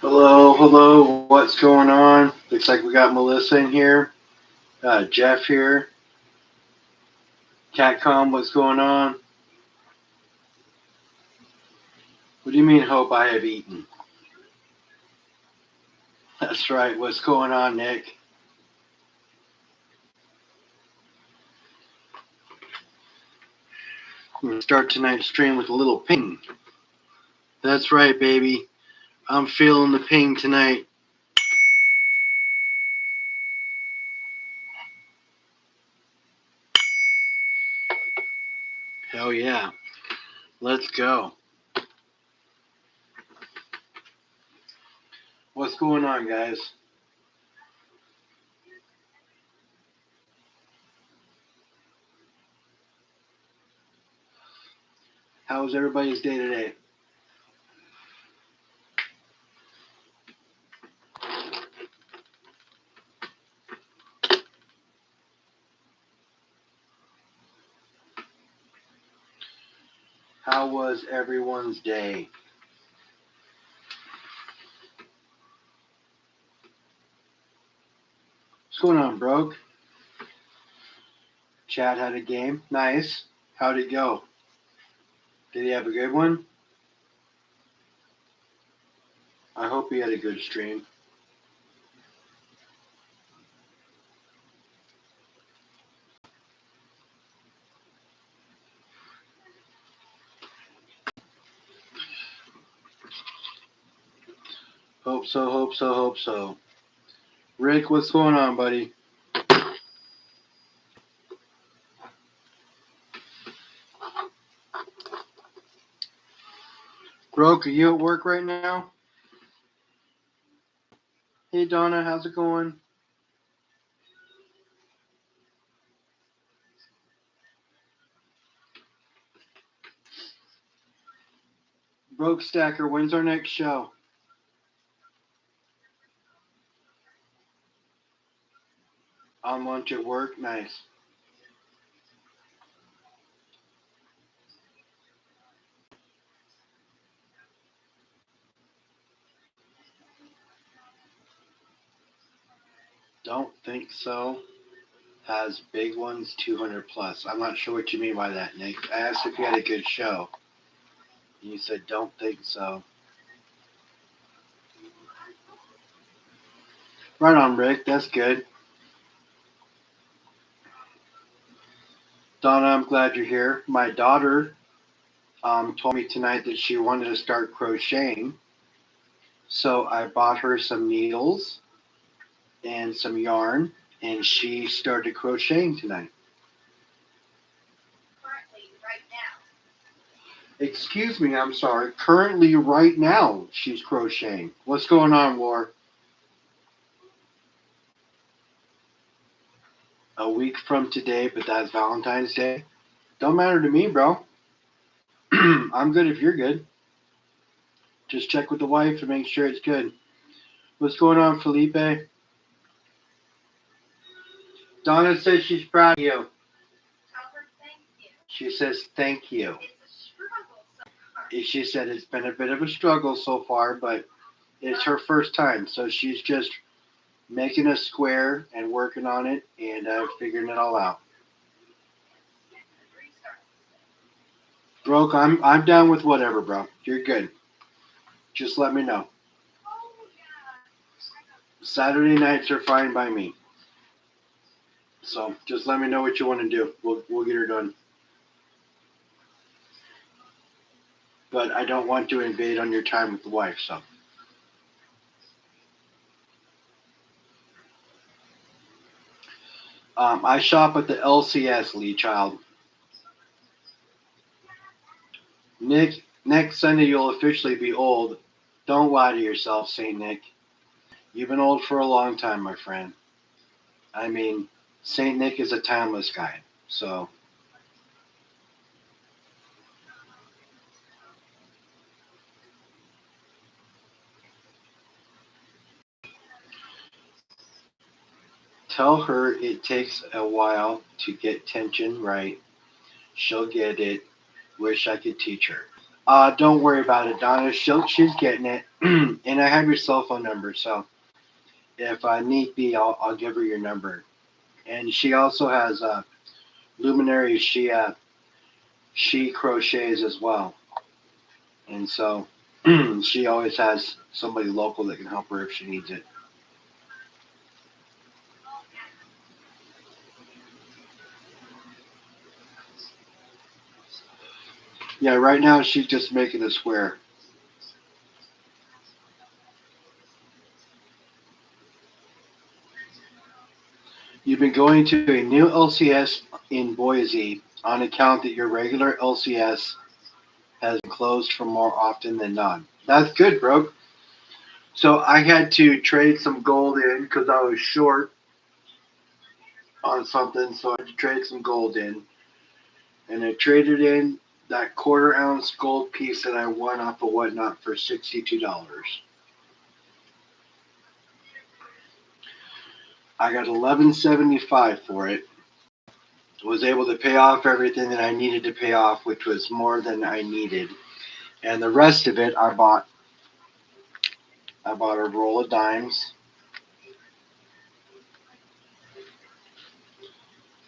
Hello, hello. What's going on? Looks like we got Melissa in here. Jeff here. Catcom, what's going on? What do you mean, hope I have eaten? That's right. What's going on, Nick? We're going to start tonight's stream with a little ping. That's right, baby. I'm feeling the ping tonight. Hell yeah. Let's go. What's going on, guys? How was everybody's day today? How was everyone's day? What's going on, Broke? Chad had a game. Nice. How'd it go? Did he have a good one? I hope he had a good stream. Hope so, hope so, hope so. Rick, what's going on, buddy? Broke, are you at work right now? Hey, Donna, how's it going? Broke Stacker, when's our next show? On lunch at work? Nice. Don't think so. Has big ones 200 plus. I'm not sure what you mean by that, Nick. I asked if you had a good show. You said, don't think so. Right on, Rick. That's good. Donna, I'm glad you're here. My daughter told me tonight that she wanted to start crocheting. So I bought her some needles and some yarn, and she started crocheting tonight. Excuse me, I'm sorry. Currently, right now, she's crocheting. What's going on, War? A week from today, but that's Valentine's Day. Don't matter to me, bro. I'm good if you're good. Just check with the wife to make sure it's good. What's going on, Felipe? Donna says she's proud of you. She says thank you. She said it's been a bit of a struggle so far, but it's her first time, so she's just making a square and working on it and figuring it all out. Broke, I'm down with whatever, bro. You're good. Just let me know. Saturday nights are fine by me. So just let me know what you want to do. We'll get her done. But I don't want to invade on your time with the wife, so. I shop at the LCS, Lee Child. Nick, next Sunday you'll officially be old. Don't lie to yourself, St. Nick. You've been old for a long time, my friend. I mean, St. Nick is a timeless guy, so. Tell her it takes a while to get tension right. She'll get it. Wish I could teach her. Don't worry about it, Donna. She's getting it. And I have your cell phone number, so if need be, I'll give her your number. And she also has luminaries. She crochets as well, and so she always has somebody local that can help her if she needs it. Yeah, right now she's just making a square. You've been going to a new LCS in Boise on account that your regular LCS has been closed for more often than not. That's good, bro. So I had to trade some gold in because I was short on something, so I had to trade some gold in. And I traded in that quarter-ounce gold piece that I won off of Whatnot for $62. I got 11.75 for it. Was able to pay off everything that I needed to pay off, which was more than I needed. And the rest of it, I bought a roll of dimes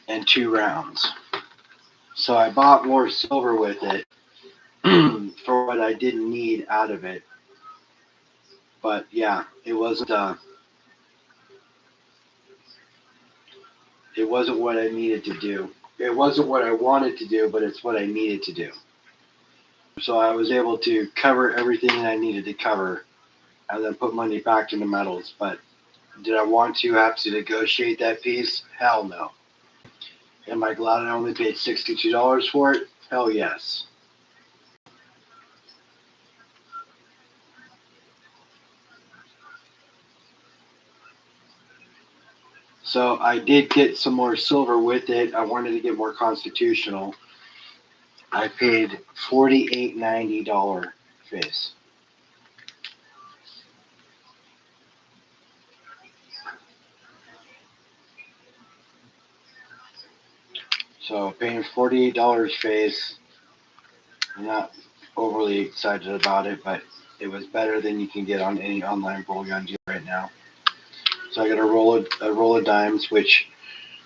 and 2 rounds. So I bought more silver with it for what I didn't need out of it. But yeah, it wasn't what I needed to do. It wasn't what I wanted to do, but it's what I needed to do. So I was able to cover everything that I needed to cover and then put money back into metals. But did I want to have to negotiate that piece? Hell no. Am I glad I only paid $62 for it? Hell yes. So I did get some more silver with it. I wanted to get more constitutional. I paid $48.90 face. So paying $48 face. I'm not overly excited about it, but it was better than you can get on any online bullion deal right now. So I got a roll of dimes, which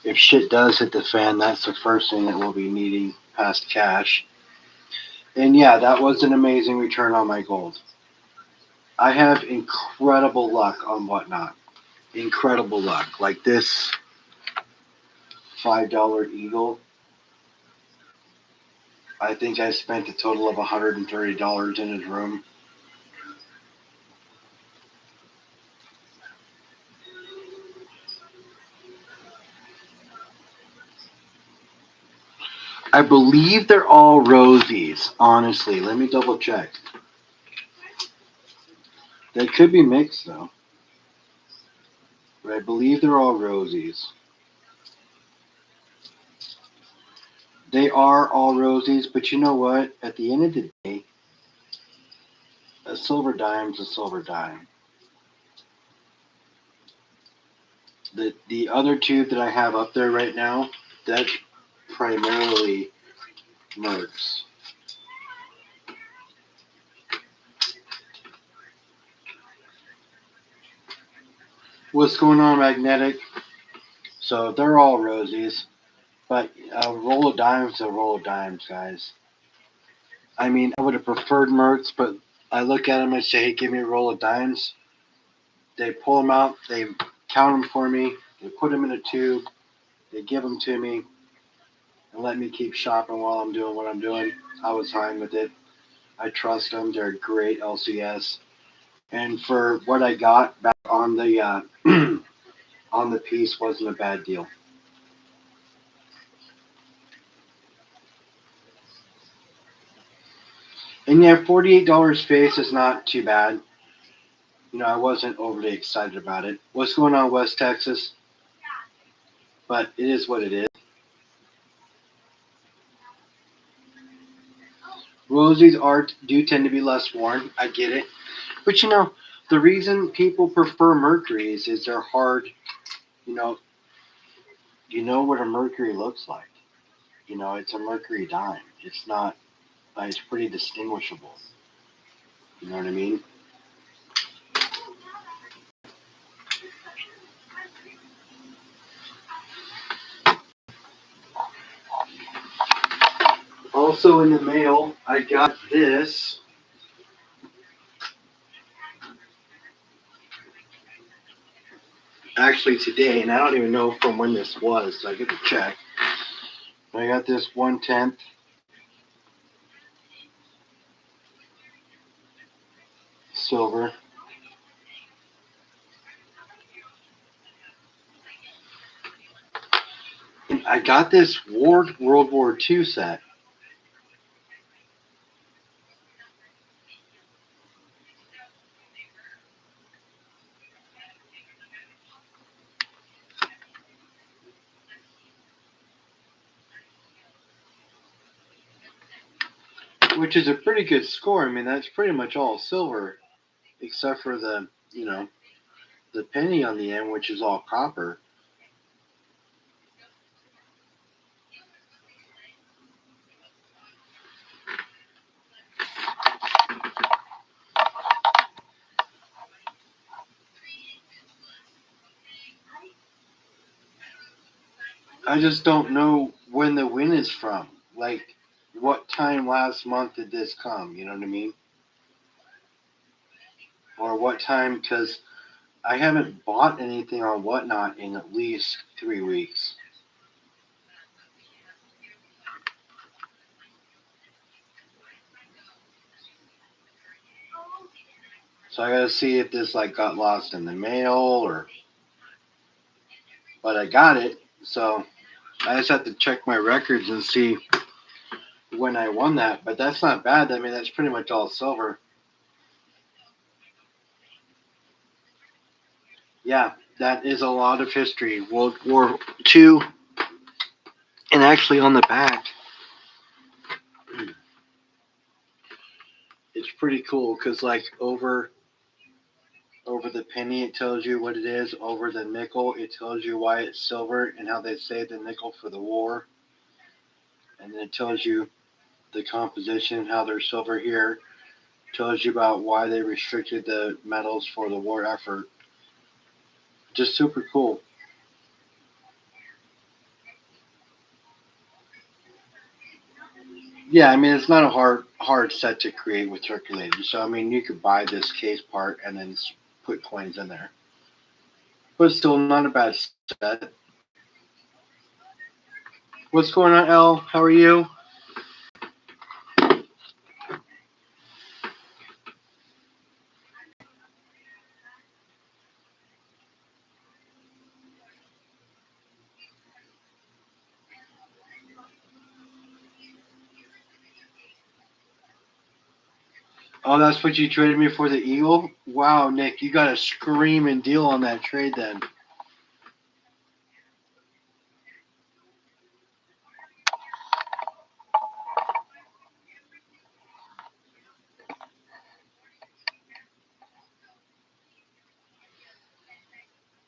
if shit does hit the fan, that's the first thing that we'll be needing past cash. And yeah, that was an amazing return on my gold. I have incredible luck on Whatnot. Incredible luck. Like this $5 eagle. I think I spent a total of $130 in his room. I believe they're all rosies, honestly. Let me double check. They could be mixed though. But I believe they're all rosies. They are all rosies, but you know what? At the end of the day, a silver dime's a silver dime. The other two that I have up there right now, that's primarily mercs. What's going on, Magnetic? So they're all rosies, but a roll of dimes is a roll of dimes, guys. I mean, I would have preferred mercs, but I look at them and say, hey, give me a roll of dimes. They pull them out, they count them for me, they put them in a tube, they give them to me, and let me keep shopping while I'm doing what I'm doing. I was fine with it. I trust them. They're a great LCS. And for what I got back on the on the piece wasn't a bad deal. And yeah, $48 face is not too bad. I wasn't overly excited about it. What's going on, West Texas? But it is what it is. Rosie's art do tend to be less worn. I get it. But the reason people prefer Mercuries is they're hard. You know, you know what a Mercury looks like. It's a Mercury dime. It's not. It's pretty distinguishable. You know what I mean? Also in the mail, I got this. Actually today, and I don't even know from when this was, so I get to check. I got this 1/10 silver. And I got this World War II set. Which is a pretty good score. I mean, that's pretty much all silver, except for the, the penny on the end, which is all copper. I just don't know when the win is from. Like, what time last month did this come? You know what I mean? Or what time? Because I haven't bought anything on Whatnot in at least 3 weeks. So I gotta see if this like got lost in the mail or. But I got it, so I just have to check my records and see when I won that. But that's not bad. I mean, that's pretty much all silver. Yeah, that is a lot of history. World War II, and actually on the back, it's pretty cool because like over the penny it tells you what it is. Over the nickel it tells you why it's silver and how they saved the nickel for the war. And then it tells you the composition, how they're silver here. Tells you about why they restricted the metals for the war effort. Just super cool. Yeah, I mean it's not a hard set to create with circulating. So I mean you could buy this case part and then put coins in there. But still not a bad set. What's going on, Elle? How are you? Oh, that's what you traded me for the Eagle? Wow, Nick, you got a screaming deal on that trade then.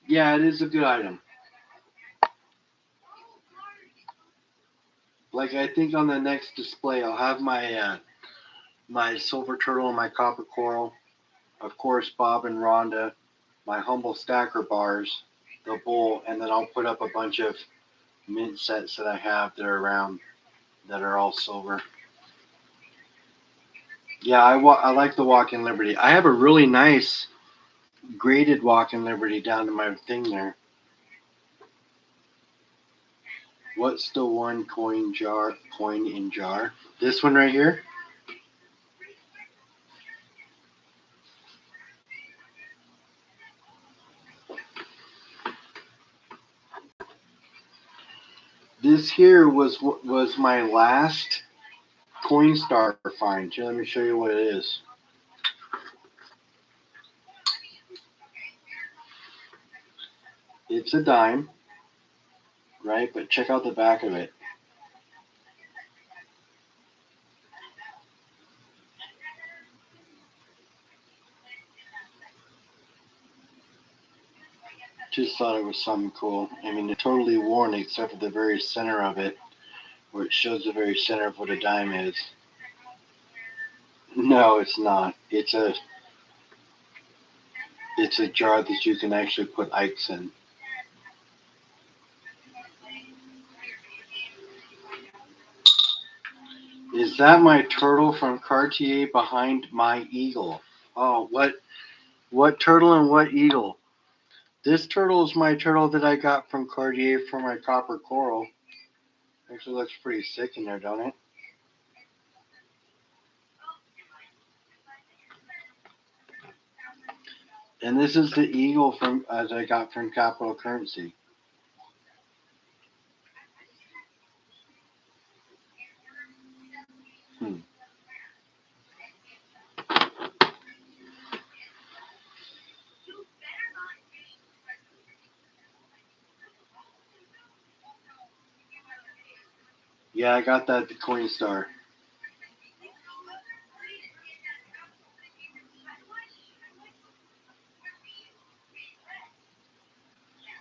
Yeah, it is a good item. Like I think on the next display, I'll have my silver turtle and my copper coral, of course Bob and Rhonda, my humble stacker bars, the bull, and then I'll put up a bunch of mint sets that I have that are around that are all silver. Yeah, I like the Walk in Liberty. I have a really nice graded Walk in Liberty down to my thing there. What's the one coin in jar? This one right here? This here was my last Coinstar find. Here, let me show you what it is. It's a dime, right? But check out the back of it. Just thought it was something cool. I mean, it's totally worn except for the very center of it, where it shows the very center of what a dime is. No, it's not. It's a jar that you can actually put ice in. Is that my turtle from Cartier behind my eagle? Oh, what turtle and what eagle? This turtle is my turtle that I got from Cartier for my copper coral. Actually looks pretty sick in there, don't it? And this is the eagle from as I got from Capital Currency. Hmm. Yeah, I got that at the Coinstar.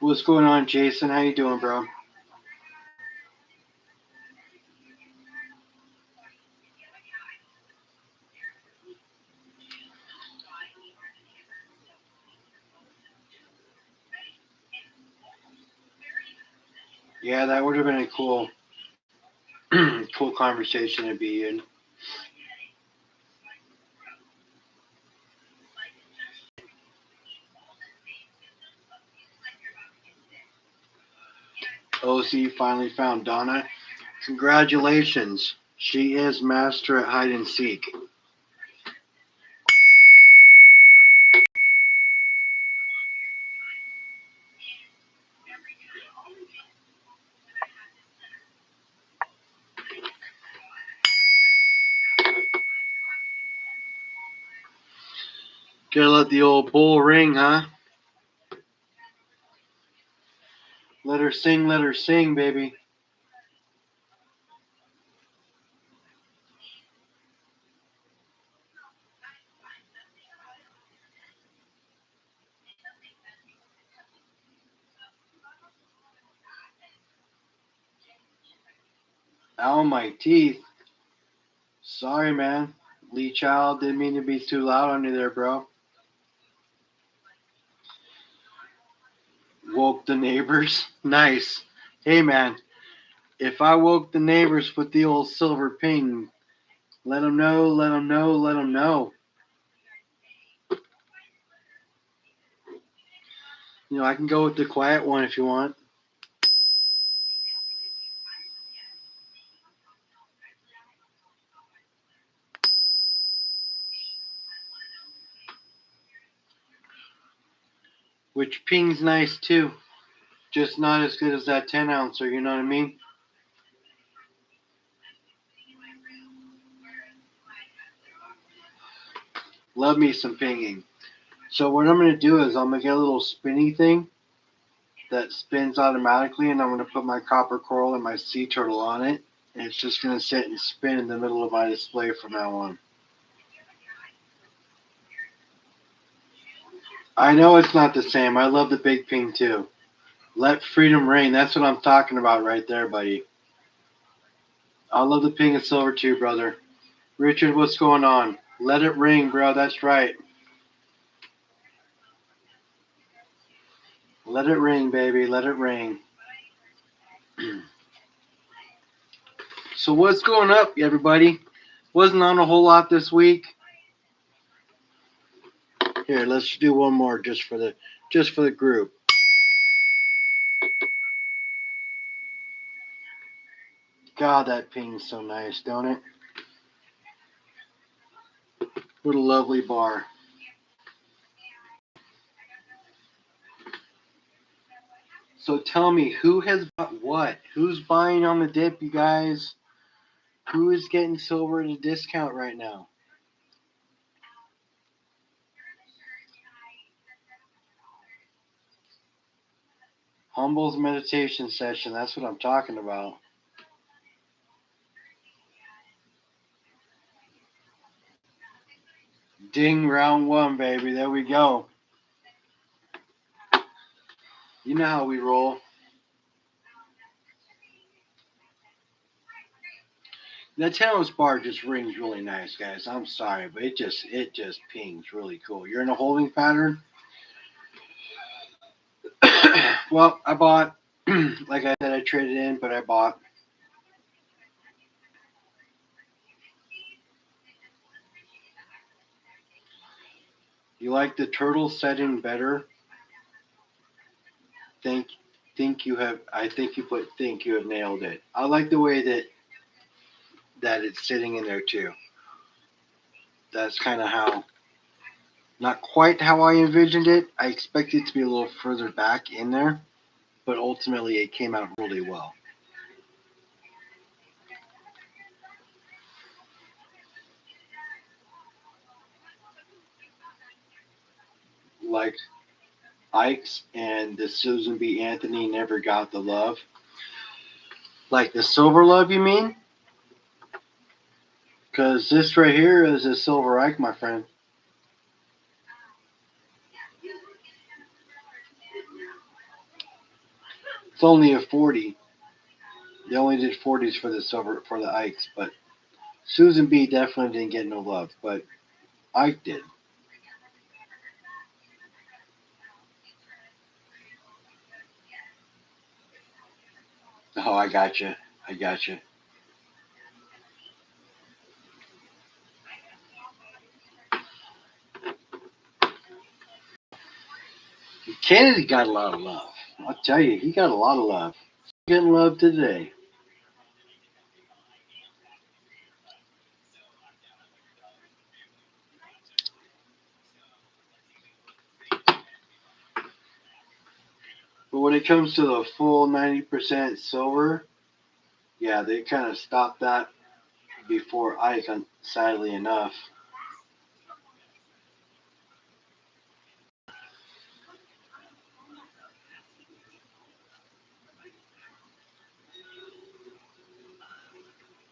What's going on, Jason? How you doing, bro? Yeah, that would have been a cool, cool conversation to be in. OC finally found Donna. Congratulations. She is master at hide and seek. Gotta let the old bull ring, huh? Let her sing, baby. Ow, my teeth. Sorry, man. Lee Child didn't mean to be too loud on you there, bro. Woke the neighbors. Nice. Hey, man. If I woke the neighbors with the old silver ping, let them know, let them know, let them know. You know, I can go with the quiet one if you want. Which ping's nice too. Just not as good as that 10 ouncer, you know what I mean? Love me some pinging. So what I'm gonna do is I'm gonna get a little spinny thing that spins automatically, and I'm gonna put my copper coral and my sea turtle on it, and it's just gonna sit and spin in the middle of my display from now on. I know it's not the same. I love the big ping too. Let freedom reign. That's what I'm talking about right there, buddy. I love the ping and silver too, brother. Richard, what's going on? Let it ring, bro. That's right. Let it ring, baby. Let it ring. So what's going up, everybody? Wasn't on a whole lot this week. Here, let's do one more just for the group. God, that ping's so nice, don't it? What a lovely bar. So tell me, who has bought what? Who's buying on the dip, you guys? Who is getting silver at a discount right now? Humble's meditation session. That's what I'm talking about. Ding, round one, baby. There we go. You know how we roll. The Talos bar just rings really nice, guys. I'm sorry, but it just pings really cool. You're in a holding pattern. Well, I bought, like I said, I traded in, but I bought. You like the turtle setting better? Think think you have. I think you put think you have nailed it. I like the way that it's sitting in there too. That's kind of how, not quite how I envisioned it. I expected it to be a little further back in there, but ultimately it came out really well. Like Ike's and the Susan B. Anthony never got the love. Like the silver love, you mean? Because this right here is a silver Ike, my friend. It's only a 40. They only did 40s for the silver for the Ikes, but Susan B. definitely didn't get no love, but Ike did. Oh, I got you. I got you. Kennedy got a lot of love. I'll tell you, he got a lot of love. Getting love today. But when it comes to the full 90% silver, yeah, they kind of stopped that before Ike, sadly enough.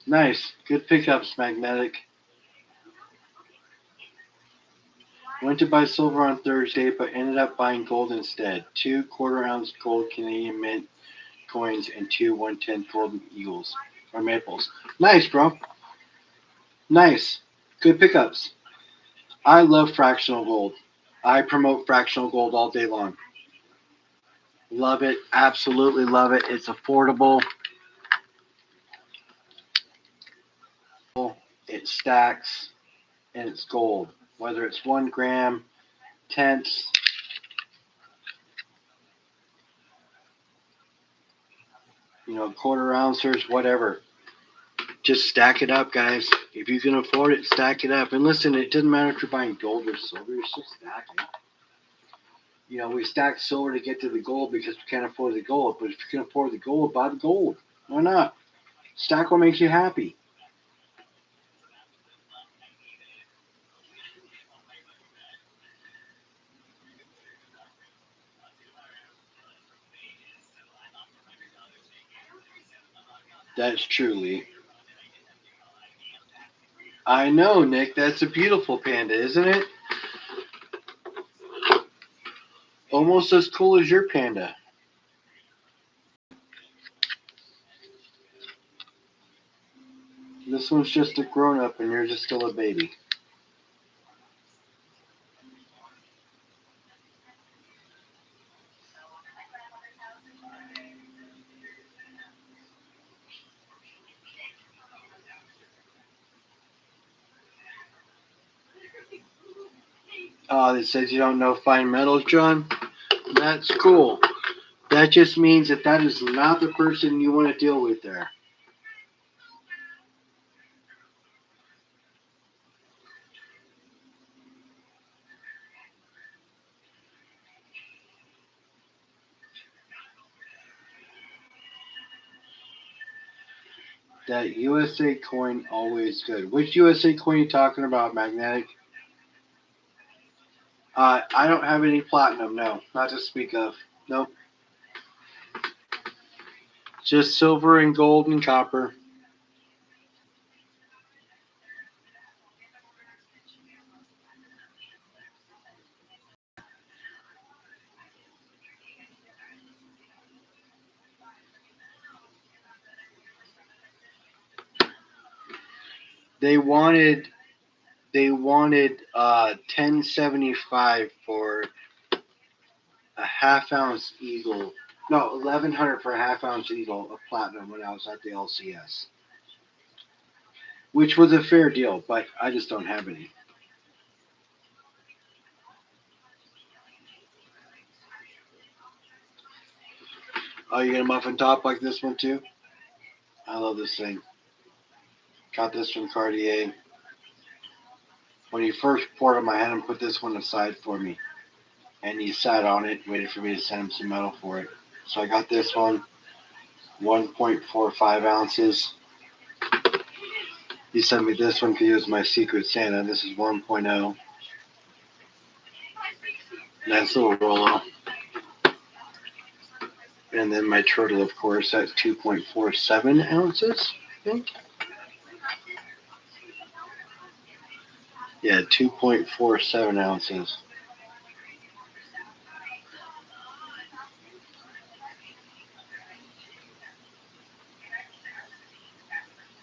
Nice. Good pickups, Magnetic. Went to buy silver on Thursday, but ended up buying gold instead. 2 quarter-ounce gold Canadian Mint coins and 2 1/10 golden eagles or maples. Nice, bro. Nice. Good pickups. I love fractional gold. I promote fractional gold all day long. Love it. Absolutely love it. It's affordable. It stacks and it's gold. Whether it's 1 gram, tenths, quarter ounces, whatever. Just stack it up, guys. If you can afford it, stack it up. And listen, it doesn't matter if you're buying gold or silver, it's just stacking. We stack silver to get to the gold because we can't afford the gold. But if you can afford the gold, buy the gold. Why not? Stack what makes you happy. That's truly. I know, Nick. That's a beautiful panda, isn't it? Almost as cool as your panda. This one's just a grown up and you're just still a baby. Oh, it says you don't know fine metals, John? That's cool. That just means that is not the person you want to deal with there. That USA coin always good. Which USA coin are you talking about, Magnetic? I don't have any platinum, no. Not to speak of. Nope. Just silver and gold and copper. They wanted 1075 for a half ounce eagle. No, 1100 for a half ounce eagle of platinum when I was at the LCS, which was a fair deal, but I just don't have any. Oh, you get a muffin top like this one too? I love this thing. Got this from Cartier. When he first poured them, I had him put this one aside for me. And he sat on it, waited for me to send him some metal for it. So I got this one, 1.45 ounces. He sent me this one because he was my Secret Santa. This is 1.0. Nice little Rolo. And then my turtle, of course, at 2.47 ounces, I think. Yeah, 2.47 ounces.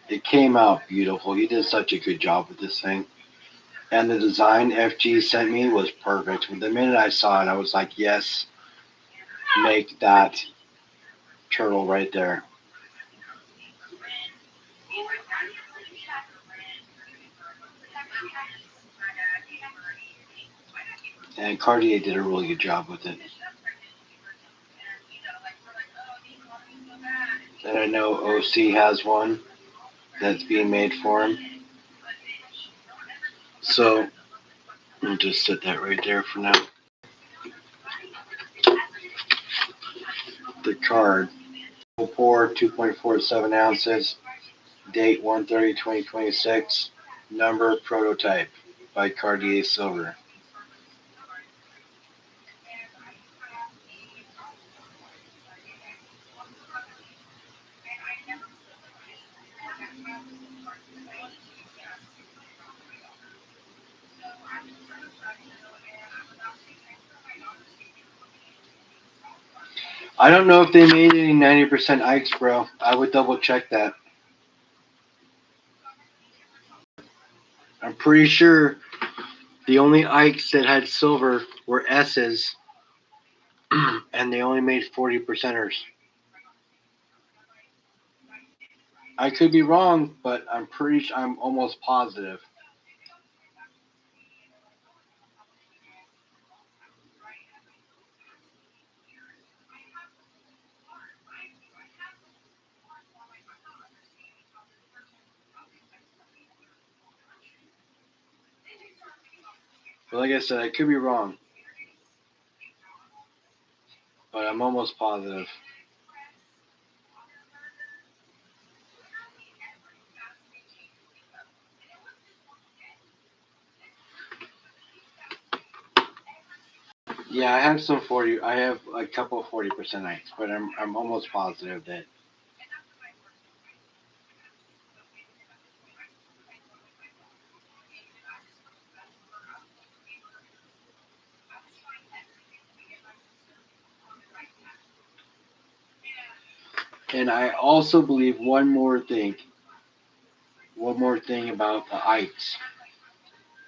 It came out beautiful. He did such a good job with this thing. And the design FG sent me was perfect. The minute I saw it, I was like, yes, make that turtle right there. And Cartier did a really good job with it. And I know OC has one that's being made for him. So we'll just set that right there for now. The card. Full pour, 2.47 ounces. Date 1/30/2026. Number prototype by Cartier Silver. I don't know if they made any 90% Ikes, bro. I would double check that. I'm pretty sure the only Ikes that had silver were S's, and they only made 40%ers. I could be wrong, but I'm almost positive. But like I said, I could be wrong. But I'm almost positive. Yeah, I have some 40. I have a couple of 40% Ikes, but I'm almost positive that. And I also believe one more thing about the Ikes.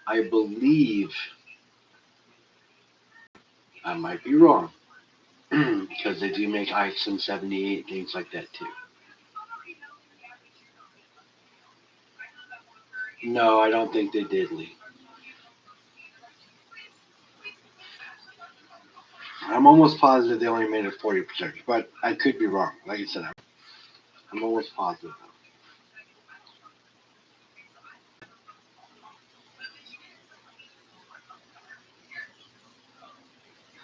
I believe, I might be wrong, because they do make Ikes in 78, things like that too. No, I don't think they did, Lee. I'm almost positive they only made it 40%, but I could be wrong. Like I said, I'm almost positive.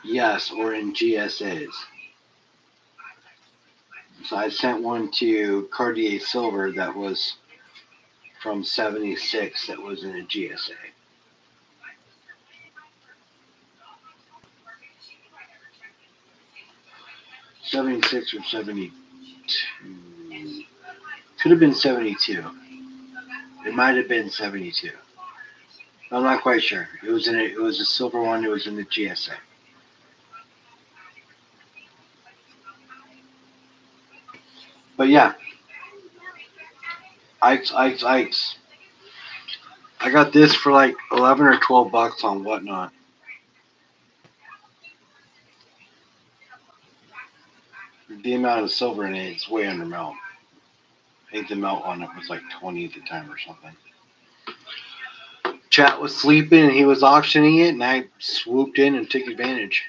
Yes, or in GSAs. So I sent one to Cartier Silver that was from 76 that was in a GSA. 76 or 72. Could have been 72. It might have been 72. I'm not quite sure. It was a silver one. It was in the GSA. But yeah, Ikes. I got this for like 11 or 12 bucks on Whatnot. The amount of silver in it is way under melt. I think the melt on it was like 20 at the time or something. Chat was sleeping and he was auctioning it, and I swooped in and took advantage.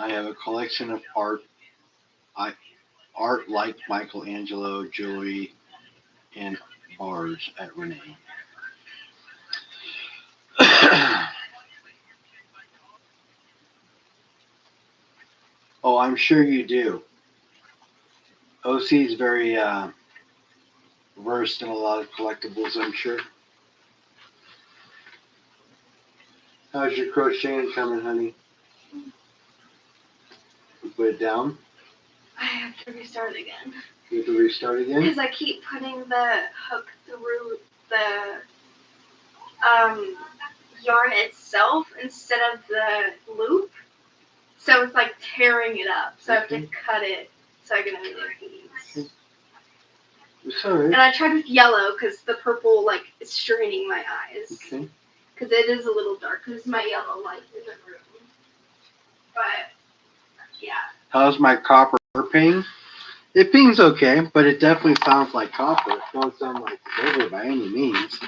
I have a collection of art like Michelangelo, jewelry, and bars at Renee. Oh, I'm sure you do. OC is very versed in a lot of collectibles, I'm sure. How's your crocheting coming, honey? You put it down? I have to restart again. You have to restart again? Because I keep putting the hook through the yarn itself instead of the loop. So it's like tearing it up. So I have to cut it so I can only these. It's alright. And I tried with yellow because the purple is straining my eyes. Okay. Because it is a little dark because my yellow light isn't room. But yeah. How's my copper ping? It pings okay, but it definitely sounds like copper. It don't sound like silver by any means.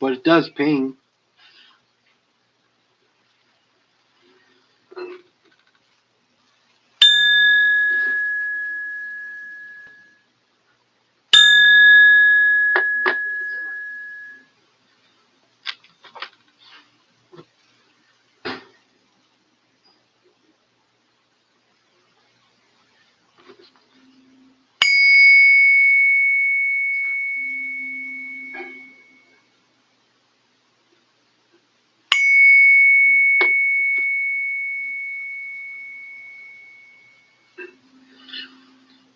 But it does ping.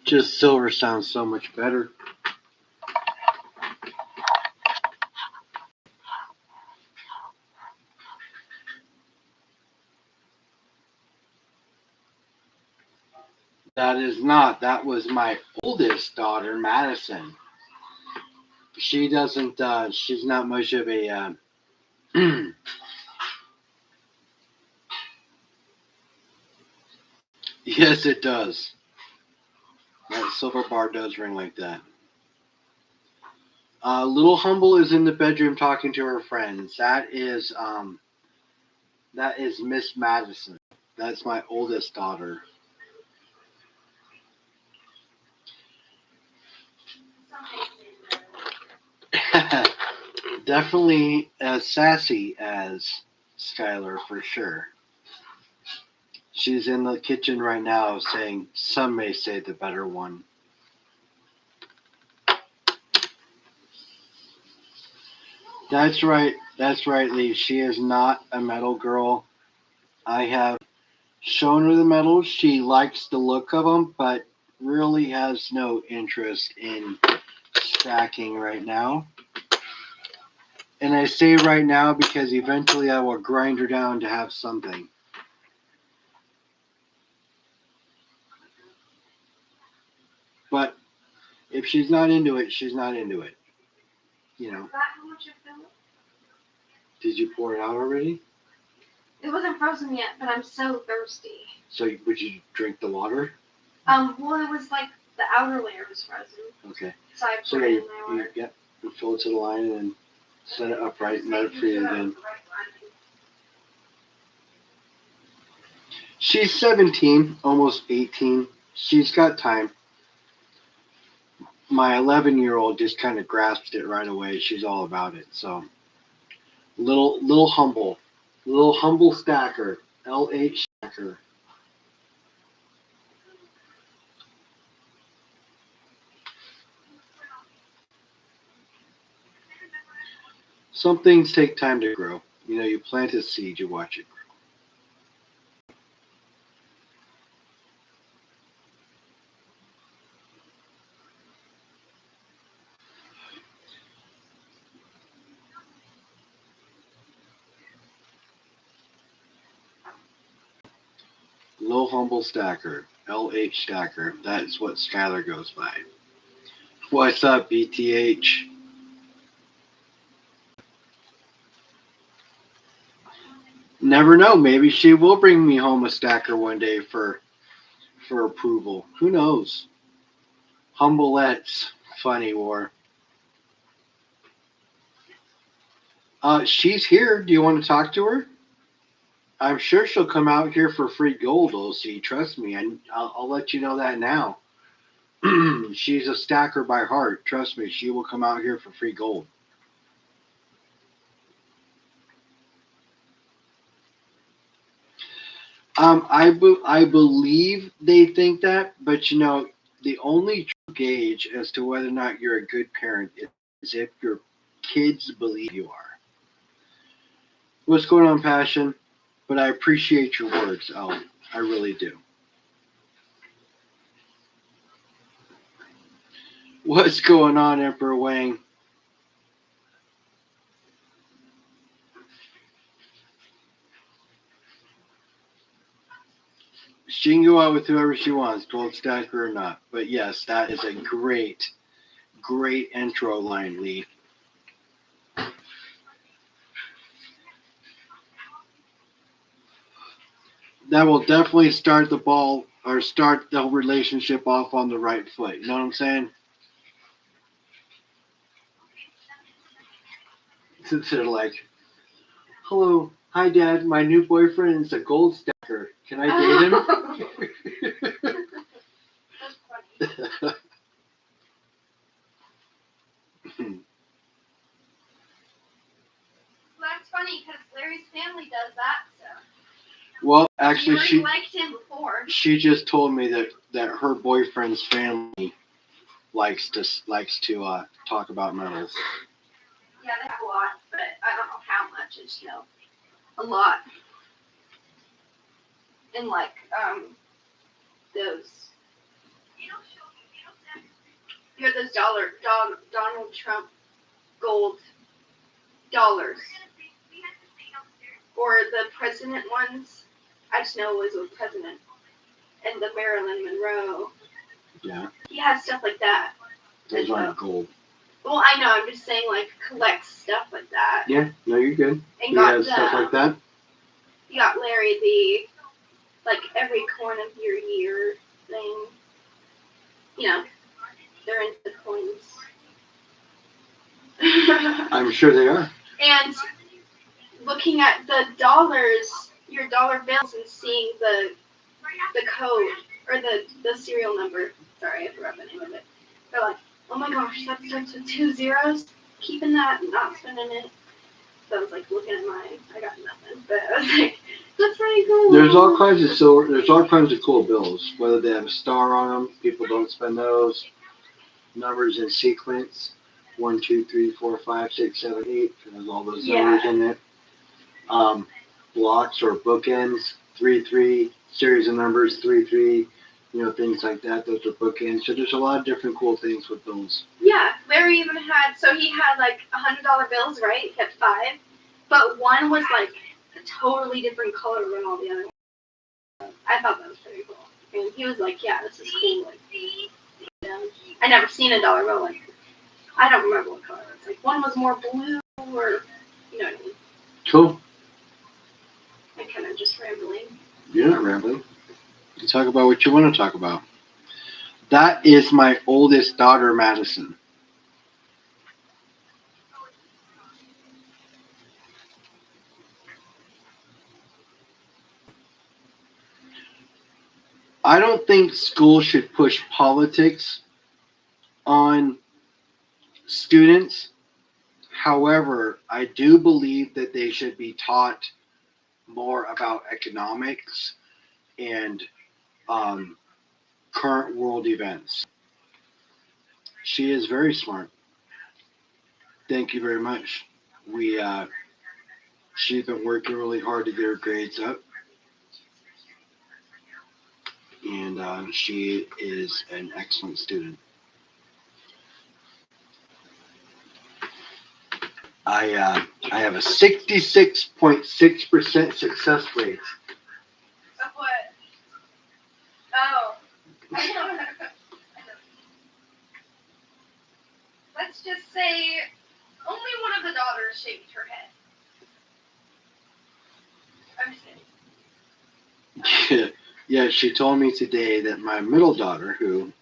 Just silver sounds so much better. That is not. That was my oldest daughter, Madison. She doesn't, she's not much of a, yes, it does. That silver bar does ring like that. Little Humble is in the bedroom talking to her friends. That is Miss Madison. That's my oldest daughter. Definitely as sassy as Skylar for sure. She's in the kitchen right now saying, some may say the better one. That's right, Lee. She is not a metal girl. I have shown her the medals. She likes the look of them, but really has no interest in stacking right now. And I say right now because eventually I will grind her down to have something. But if she's not into it, she's not into it. You know. Did you pour it out already? It wasn't frozen yet, but I'm so thirsty. So would you drink the water? Well, it was like the outer layer was frozen. Okay. So I put it in my water. You fill it to the line and set it upright and let it freeze again. She's 17, almost 18. She's got time. My 11-year-old just kind of grasped it right away. She's all about it. So Little humble. Little humble stacker. LH stacker. Some things take time to grow. You know, you plant a seed, you watch it grow. Little humble stacker. LH stacker. That's what Skylar goes by. What's up, BTH? Never know. Maybe she will bring me home a stacker one day for approval. Who knows? Humbleettes. Funny war. She's here. Do you want to talk to her? I'm sure she'll come out here for free gold, OC. Trust me. I'll let you know that now. She's a stacker by heart. Trust me. She will come out here for free gold. I believe they think that, but you know, the only true gauge as to whether or not you're a good parent is if your kids believe you are. What's going on, Passion? But I appreciate your words, Ellen. I really do. What's going on, Emperor Wang? She can go out with whoever she wants, gold stacker or not. But yes, that is a great intro line, Lee. That will definitely start the ball or start the relationship off on the right foot. You know what I'm saying? Since they're like, hello, hi, Dad. My new boyfriend is a gold stacker. Can I date him? That's funny. That's funny because Larry's family does that. So. Well, actually, she liked him before. She just told me that her boyfriend's family likes to talk about metals. Yeah, they have a lot, but I don't know how much. It's a lot. And like those. Those Donald Trump gold dollars. Or the president ones. I just know it was a president. And the Marilyn Monroe. Yeah. He has stuff like that. Those aren't gold. Well, I know. I'm just saying, like, collects stuff like that. Yeah. No, you're good. And he has stuff like that. You got Larry the, like, every coin of your year thing. You know, they're into the coins. I'm sure they are. And looking at the dollars, your dollar bills, and seeing the code or the serial number. Sorry, I forgot the name of it. They're like, oh my gosh, that starts with 2 zeros. Keeping that, not spending it. So I was like looking at mine. I got nothing, but I was like, that's pretty cool. There's all kinds of There's all kinds of cool bills. Whether they have a star on them, people don't spend those. Numbers in sequence. 1, 2, 3, 4, 5, 6, 7, 8. There's all those numbers in it. Blocks or bookends. 3, 3. Series of numbers. 3, 3. You know, things like that. Those are bookends. So there's a lot of different cool things with those. Yeah, Larry even had, so he had like $100 bills, right? He had 5. But one was like a totally different color than all the other ones. I thought that was pretty cool. And he was like, yeah, this is cool. Like, I never seen a dollar bill like, I don't remember what color it was. Like, one was more blue or, you know what I mean? Cool. I'm kind of just rambling. You're not rambling. You talk about what you want to talk about. That is my oldest daughter, Madison. I don't think school should push politics on students. However, I do believe that they should be taught more about economics and um, current world events. She is very smart. Thank you very much. We she's been working really hard to get her grades up, and she is an excellent student. I have a 66.6% success rate. Of what? Oh. I know. Let's just say only one of the daughters shaved her head. I'm just kidding. Yeah, she told me today that my middle daughter, who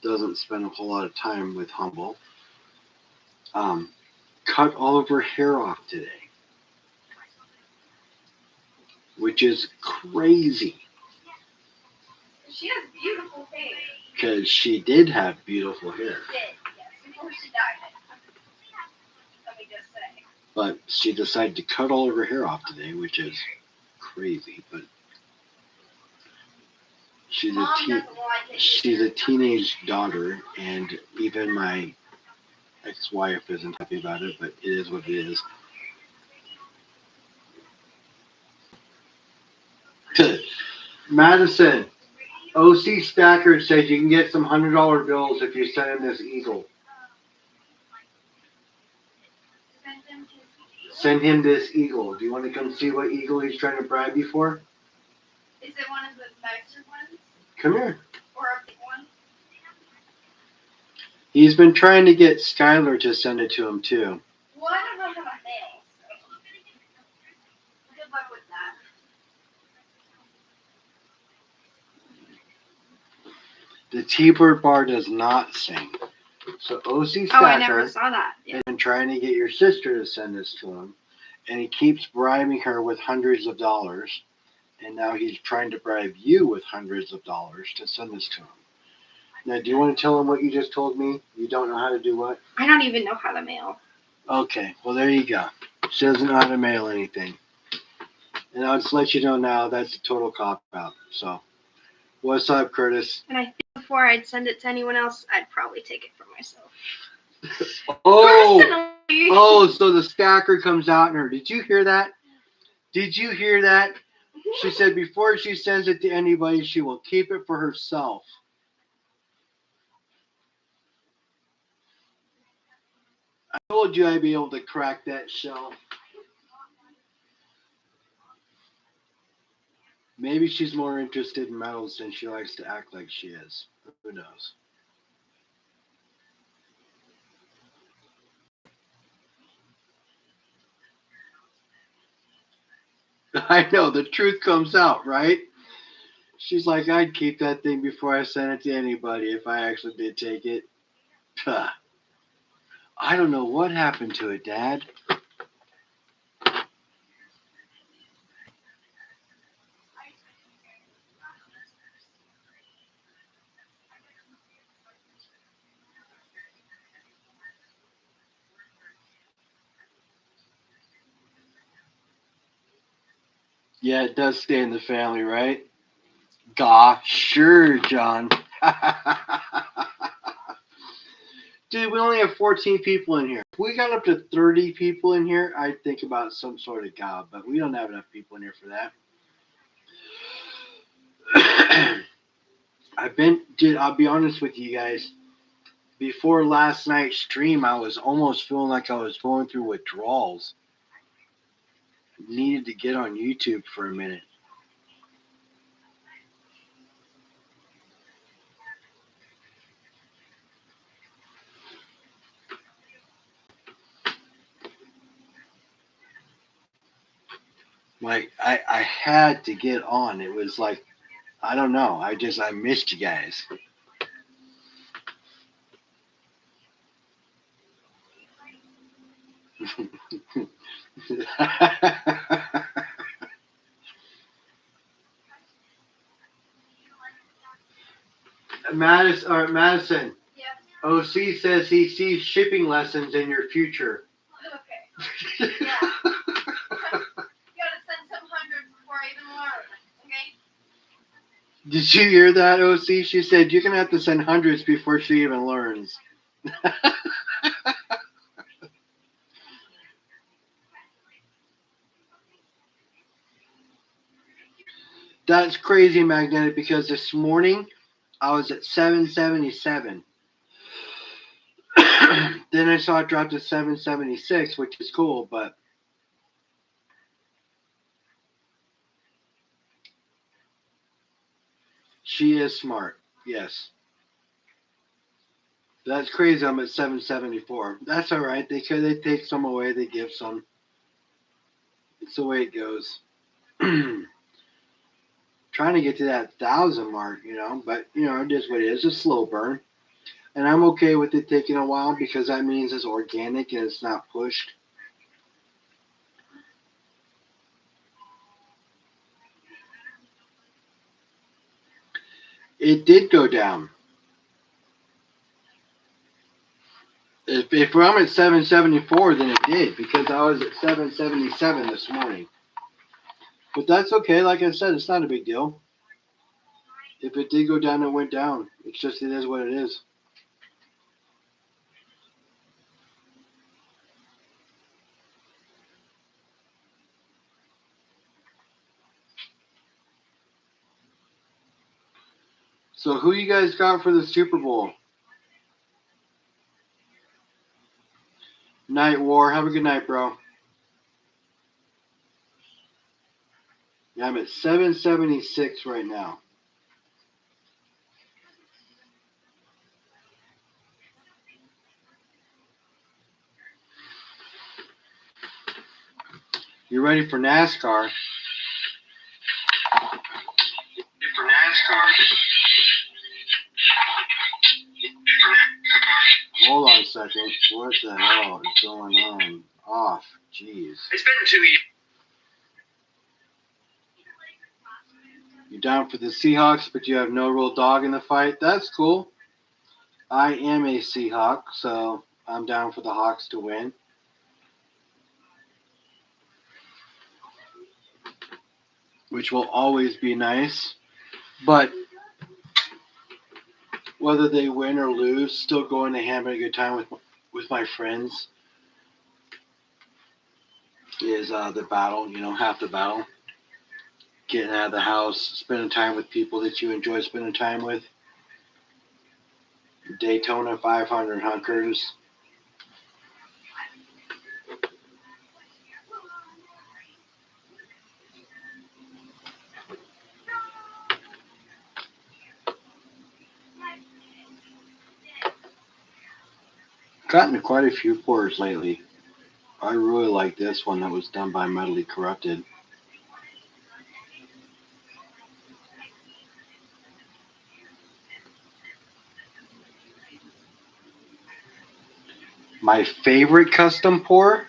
doesn't spend a whole lot of time with Humble, cut all of her hair off today, which is crazy She has beautiful hair. because she did have beautiful hair, She did, yes, before she died. Let me just say. but she decided to cut all of her hair off today, which is crazy. But she's Mom doesn't like it. she's a teenage daughter, and even my ex-wife isn't happy about it, but it is what it is. Madison, OC Stacker says you can get some $100 bills if you send him this eagle. Send him this eagle. Do you want to come see what eagle he's trying to bribe you for? Is it one of the nicer ones? Come here. Or a big one? He's been trying to get Skylar to send it to him too. Well, I don't know how to mail, so good luck with that. The T-Bird bar does not sing. So OC Oh, I never Stacker saw that. has been trying to get your sister to send this to him, and he keeps bribing her with hundreds of dollars, and now he's trying to bribe you with hundreds of dollars to send this to him. Now, do you want to tell him what you just told me? You don't know how to do what? I don't even know how to mail. Okay, well, there you go. She doesn't know how to mail anything. And I'll just let you know now that's a total cop-out. So, what's up, Curtis? And I think before I'd send it to anyone else, I'd probably take it for myself. Oh! Personally. Oh, so the stacker comes out in her. Did you hear that? Did you hear that? She said before she sends it to anybody, she will keep it for herself. I told you I'd be able to crack that shell. Maybe she's more interested in medals than she likes to act like she is. Who knows? I know, the truth comes out, right? She's like, I'd keep that thing before I sent it to anybody if I actually did take it. I don't know what happened to it, Dad. Yeah, it does stay in the family, right? Gosh, sure, John. Dude, we only have 14 people in here. If we got up to 30 people in here, I'd think about some sort of gob, but we don't have enough people in here for that. I'll be honest with you guys. Before last night's stream, I was almost feeling like I was going through withdrawals. Needed to get on YouTube for a minute. Like, I had to get on. It was like, I don't know. I missed you guys. Madison. Yep. OC says he sees shipping lessons in your future. Okay. Yeah. You gotta send some hundreds before I even learn. Okay? Did you hear that, OC? She said you're going to have to send hundreds before she even learns. That's crazy, Magnetic, because this morning I was at 777. Then I saw it drop to 776, which is cool, but she is smart. Yes. That's crazy. I'm at 774. That's all right. They take some away, they give some. It's the way it goes. Trying to get to that 1,000 mark, but it is what it is. It's a slow burn. And I'm okay with it taking a while because that means it's organic and it's not pushed. It did go down. If I'm at 774, then it did because I was at 777 this morning. But that's okay. Like I said, it's not a big deal. If it did go down, it went down. It's just it is what it is. So who you guys got for the Super Bowl? Night War. Have a good night, bro. Yeah, I'm at 776 right now. You ready for NASCAR? Hold on a second. What the hell is going on? Off. Jeez. It's been 2 years. You're down for the Seahawks, but you have no real dog in the fight. That's cool. I am a Seahawk, so I'm down for the Hawks to win. Which will always be nice. But whether they win or lose, still going to having a good time with my friends is the battle, half the battle. Getting out of the house, spending time with people that you enjoy spending time with. Daytona 500 hunters. Gotten quite a few pours lately. I really like this one that was done by Metally Corrupted. My favorite custom pour?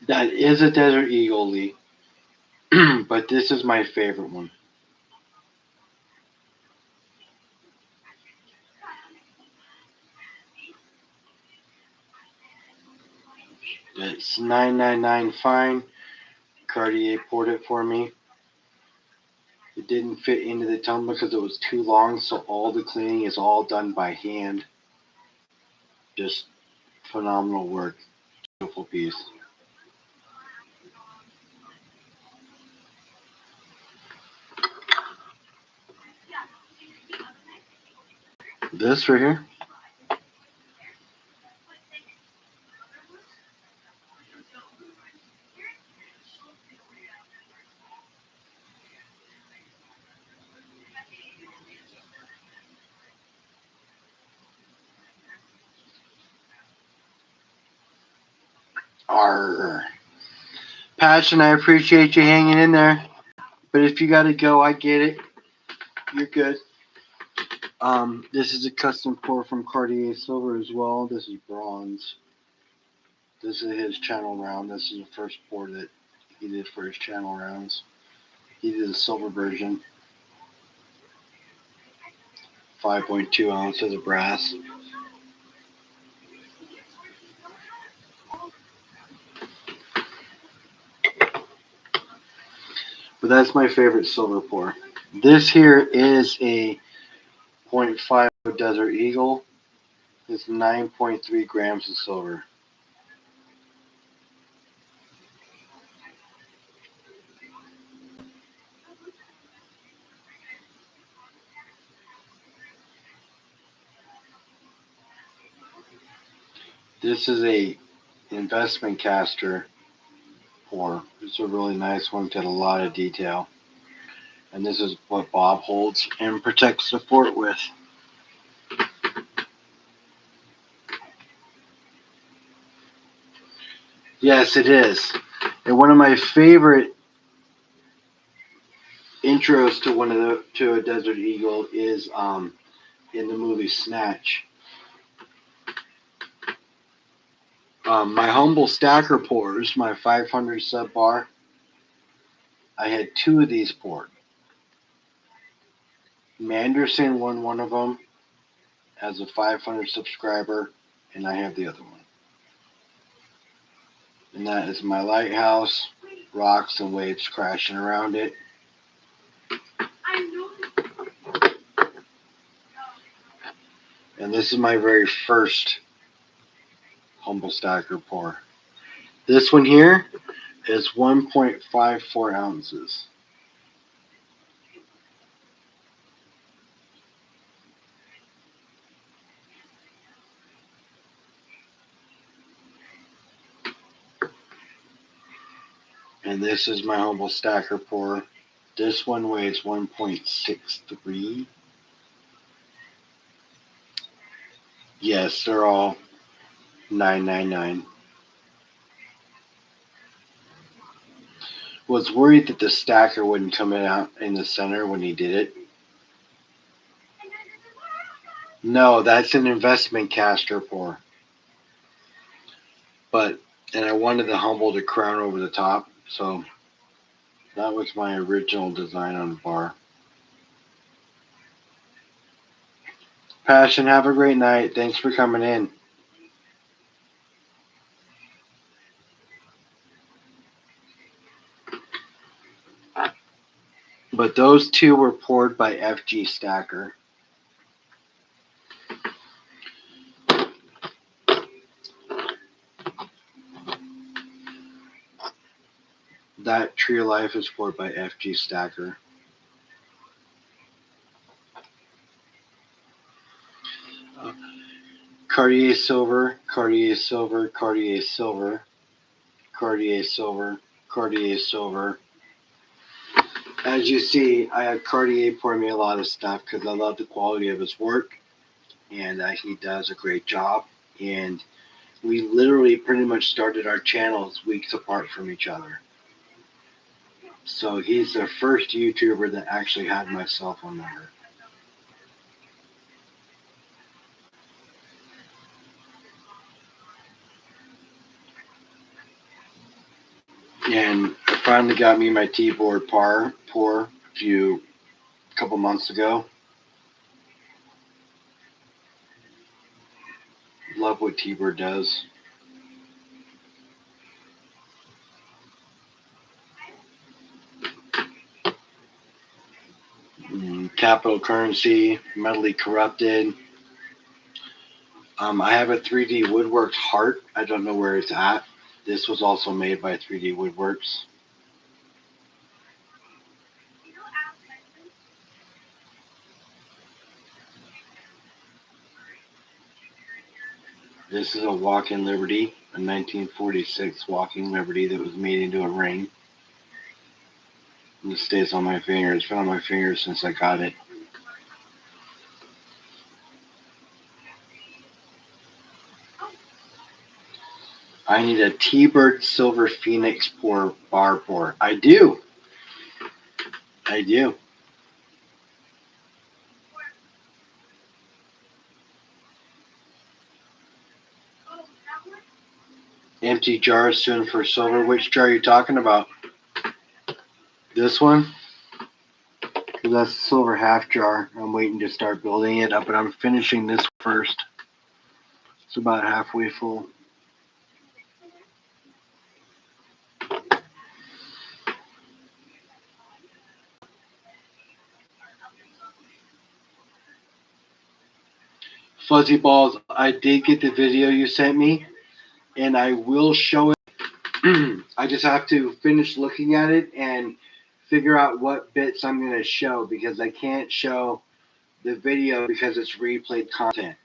That is a Desert Eagle, Lee. But this is my favorite one. It's $9.99 fine. Cartier poured it for me. It didn't fit into the tumbler because it was too long, so all the cleaning is all done by hand. Just phenomenal work. Beautiful piece. This right here. Arr. Passion, I appreciate you hanging in there. But if you gotta go, I get it. You're good. This is a custom pour from Cartier Silver as well. This is bronze. This is his channel round. This is the first pour that he did for his channel rounds. He did a silver version. 5.2 ounces of brass. But that's my favorite silver pour. This here is a 0.5 Desert Eagle. It's 9.3 grams of silver. This is a investment caster pour. It's a really nice one. It's got a lot of detail. And this is what Bob holds and protects the fort with. Yes, it is. And one of my favorite intros to a Desert Eagle is in the movie Snatch. My humble stacker pours, my 500 sub bar. I had 2 of these poured. Manderson won one of them as a 500 subscriber, and I have the other one. And that is my lighthouse, rocks and waves crashing around it. And this is my very first humble stacker pour. This one here is 1.54 ounces. And this is my humble stacker pour. This one weighs 1.63. Yes, they're all $9.99. Was worried that the stacker wouldn't come out in the center when he did it. No, that's an investment caster pour. And I wanted the humble to crown over the top, so that was my original design on the bar. Passion, have a great night. Thanks for coming in. But those 2 were poured by FG Stacker. That Tree of Life is poured by FG Stacker. Cartier Silver, Cartier Silver, Cartier Silver, Cartier Silver, Cartier Silver. As you see, I have Cartier pour me a lot of stuff because I love the quality of his work, and he does a great job. And we literally pretty much started our channels weeks apart from each other. So he's the first YouTuber that actually had my cell phone number. And I finally got me my T-board pour a couple months ago. Love what T-board does. Capital Currency, Metally Corrupted. I have a 3D Woodworks heart. I don't know where it's at. This was also made by 3D Woodworks. This is a Walking Liberty, a 1946 Walking Liberty that was made into a ring. And it stays on my finger. It's been on my finger since I got it. I need a T-Bird Silver Phoenix pour bar pour. I do. I do. Empty jar soon for silver. Which jar are you talking about? This one? That's a silver half jar. I'm waiting to start building it up, but I'm finishing this first. It's about halfway full. Fuzzy Balls, I did get the video you sent me, and I will show it. I just have to finish looking at it and figure out what bits I'm going to show, because I can't show the video because it's replayed content.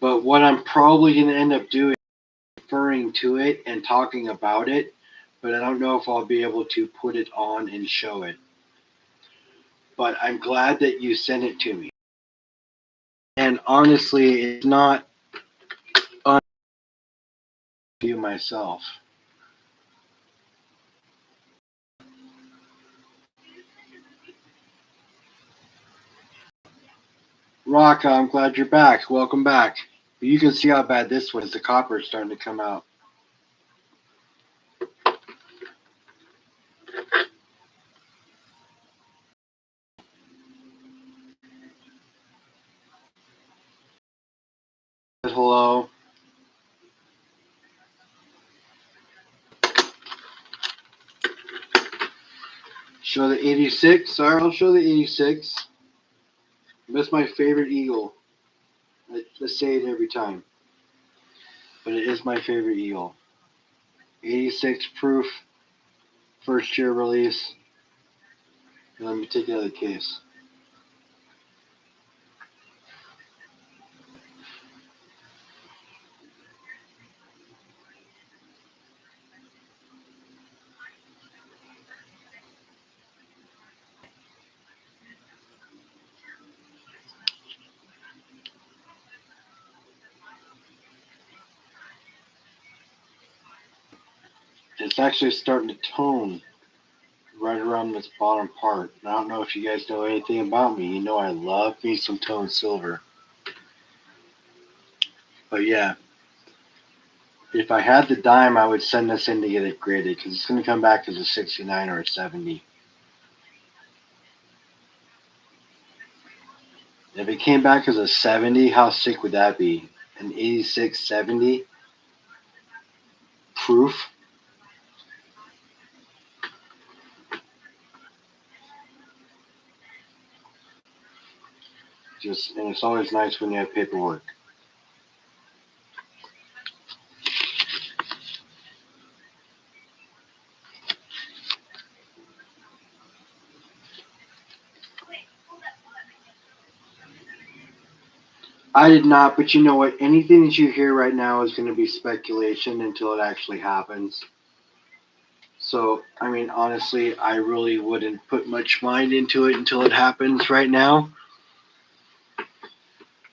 But what I'm probably going to end up doing is referring to it and talking about it, but I don't know if I'll be able to put it on and show it. But I'm glad that you sent it to me. And honestly, it's not on you myself. Rocka, I'm glad you're back. Welcome back. But you can see how bad this one is. The copper is starting to come out. Hello. Show the 86. Sorry, I'll show the 86. That's my favorite eagle. Let's say it every time. But it is my favorite eagle. 86 proof. First year release. And let me take it out of the case. It's actually starting to tone right around this bottom part. I don't know if you guys know anything about me. You know I love me some toned silver. But yeah, if I had the dime, I would send this in to get it graded, because it's going to come back as a 69 or a 70. If it came back as a 70, how sick would that be? An 86 70 proof? And it's always nice when you have paperwork. I did not, but you know what? Anything that you hear right now is going to be speculation until it actually happens. So, I mean, honestly, I really wouldn't put much mind into it until it happens right now.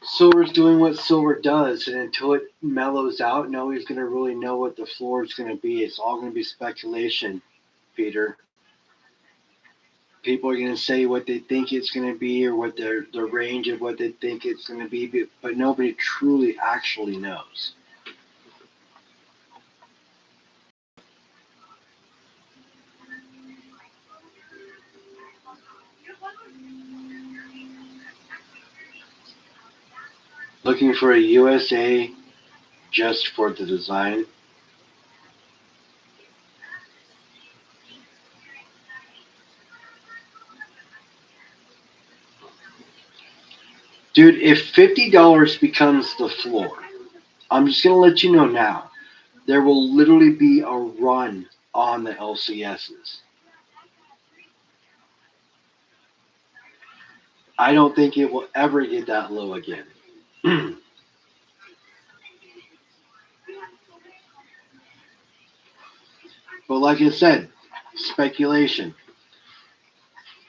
Silver's doing what silver does, and until it mellows out, nobody's going to really know what the floor is going to be. It's all going to be speculation, Peter. People are going to say what they think it's going to be, or what the range of what they think it's going to be, but nobody truly actually knows. Looking for a USA just for the design. Dude, if $50 becomes the floor, I'm just going to let you know now, there will literally be a run on the LCSs. I don't think it will ever get that low again. But like I said, speculation.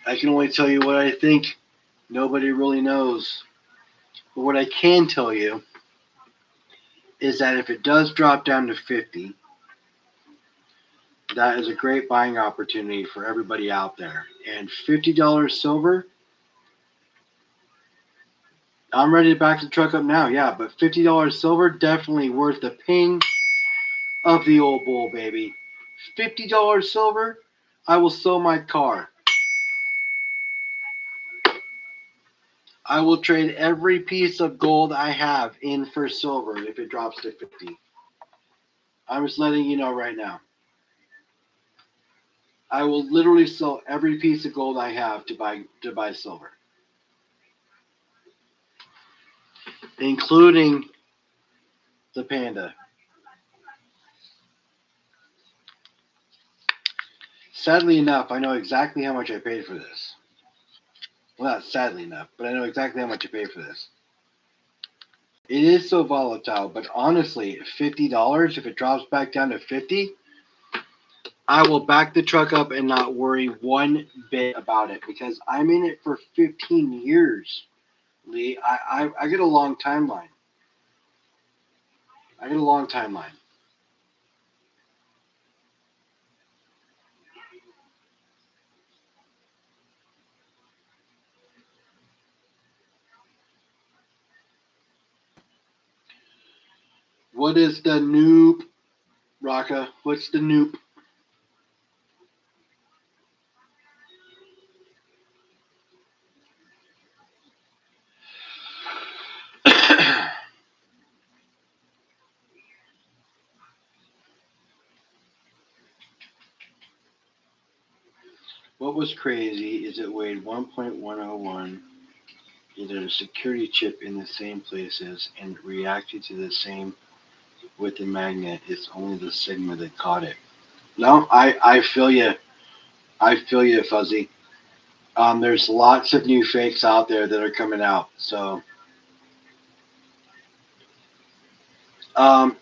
I can only tell you what I think Nobody really knows. But what I can tell you is that if it does drop down to 50, that is a great buying opportunity for everybody out there. And $50 silver, I'm ready to back the truck up now, yeah, but $50 silver, definitely worth the ping of the old bull, baby. $50 silver, I will sell my car. I will trade every piece of gold I have in for silver if it drops to 50. I'm just letting you know right now. I will literally sell every piece of gold I have to buy silver, including the panda. Sadly enough, I know exactly how much I paid for this. Well, not sadly enough, but I know exactly how much I paid for this. It is so volatile, but honestly, $50, if it drops back down to 50, I will back the truck up and not worry one bit about it because I'm in it for 15 years, Lee. I get a long timeline. I get a long timeline. What is the noop, Raka? What's the noop? What was crazy is it weighed 1.101. It had a security chip in the same places and reacted to the same with the magnet. It's only the Sigma that caught it. No, I feel you. I feel you, Fuzzy. There's lots of new fakes out there that are coming out. So, um,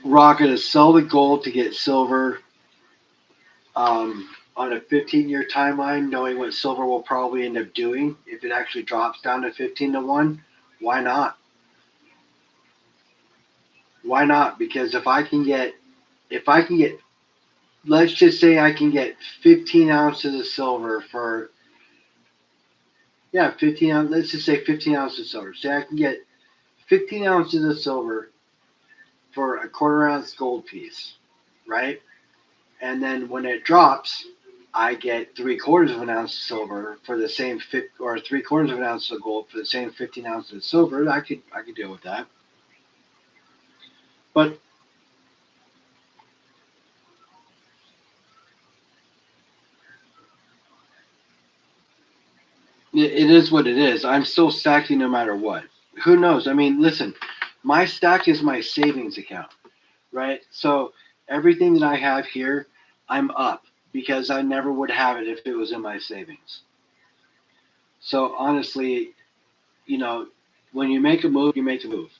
Rocket to sell the gold to get silver on a 15-year timeline, knowing what silver will probably end up doing if it actually drops down to 15 to 1. Why not? Why not? Because if I can get, let's just say I can get 15 ounces of silver for, yeah, 15 ounces, let's just say 15 ounces of silver. Say I can get 15 ounces of silver for a quarter ounce gold piece, right? And then when it drops, I get 3/4 of an ounce of silver for the same or 3/4 of an ounce of gold for the same 15 ounces of silver. I could deal with that. But it is what it is. I'm still stacking no matter what. Who knows? I mean, listen, my stack is my savings account, right? So everything that I have here, I'm up because I never would have it if it was in my savings. So honestly, you know, when you make a move, you make a move.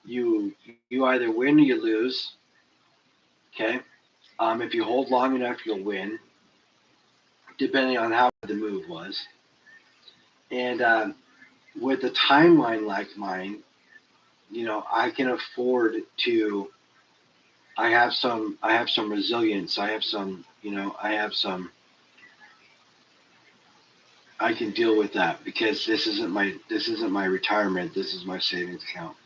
You either win or you lose. Okay. If you hold long enough, you'll win, depending on how the move was. And with a timeline like mine, I can afford to. I have some resilience. I have some. I have some. I can deal with that because this isn't my retirement. This is my savings account.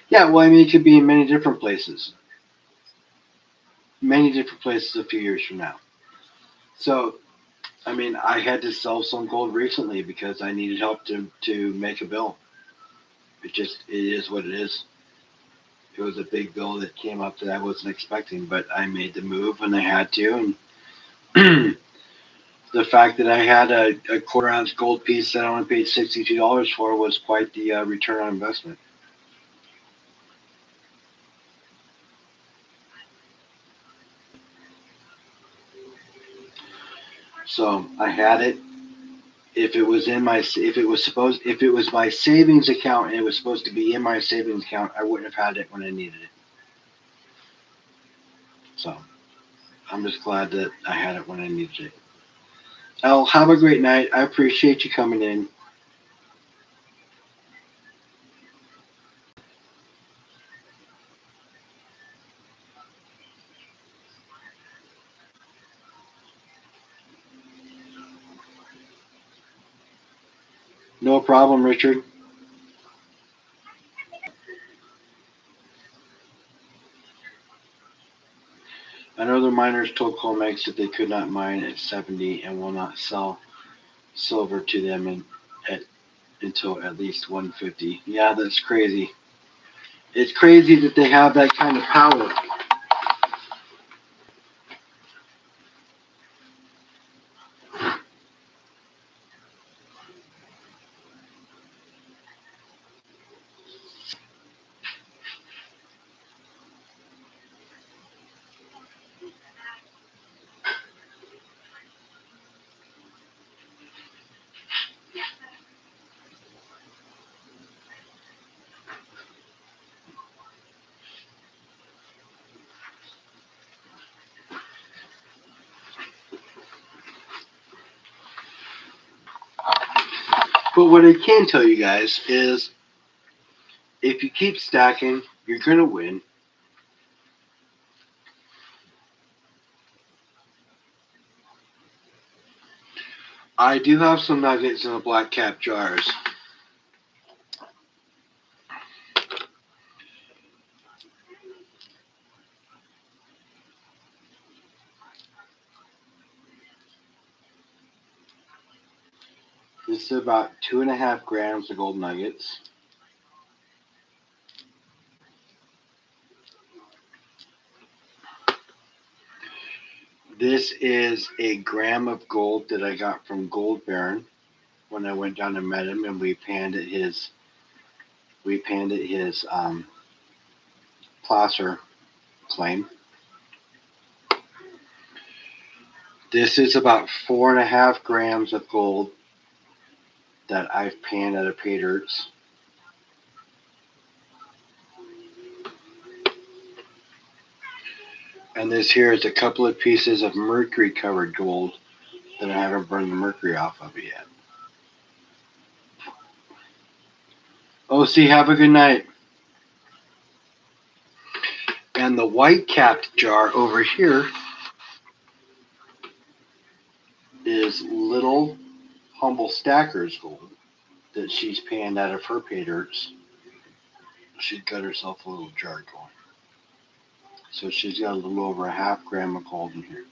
Yeah, well, I mean, it could be in many different places a few years from now. So, I mean, I had to sell some gold recently because I needed help to make a bill. It is what it is. It was a big bill that came up that I wasn't expecting, but I made the move when I had to. And the fact that I had a quarter ounce gold piece that I only paid $62 for was quite the return on investment. So I had it. If it was my savings account and it was supposed to be in my savings account, I wouldn't have had it when I needed it. So I'm just glad that I had it when I needed it. Elle, have a great night. I appreciate you coming in. No problem, Richard. Another miners told Comex that they could not mine at 70 and will not sell silver to them until at least 150. Yeah, that's crazy. It's crazy that they have that kind of power. But what I can tell you guys is if you keep stacking, you're going to win. I do have some nuggets in the black cap jars. This is about 2.5 grams of gold nuggets. This is a gram of gold that I got from Gold Baron when I went down and met him, and we panned at his placer claim. This is about 4.5 grams of gold that I've panned at a pay dirts. And this here is a couple of pieces of mercury covered gold that I haven't burned the mercury off of it yet. OC, have a good night. And the white capped jar over here is Little Humble Stackers gold that she's panned out of her pay dirts. She's got herself a little jar going. So she's got a little over 1/2 gram of gold in here.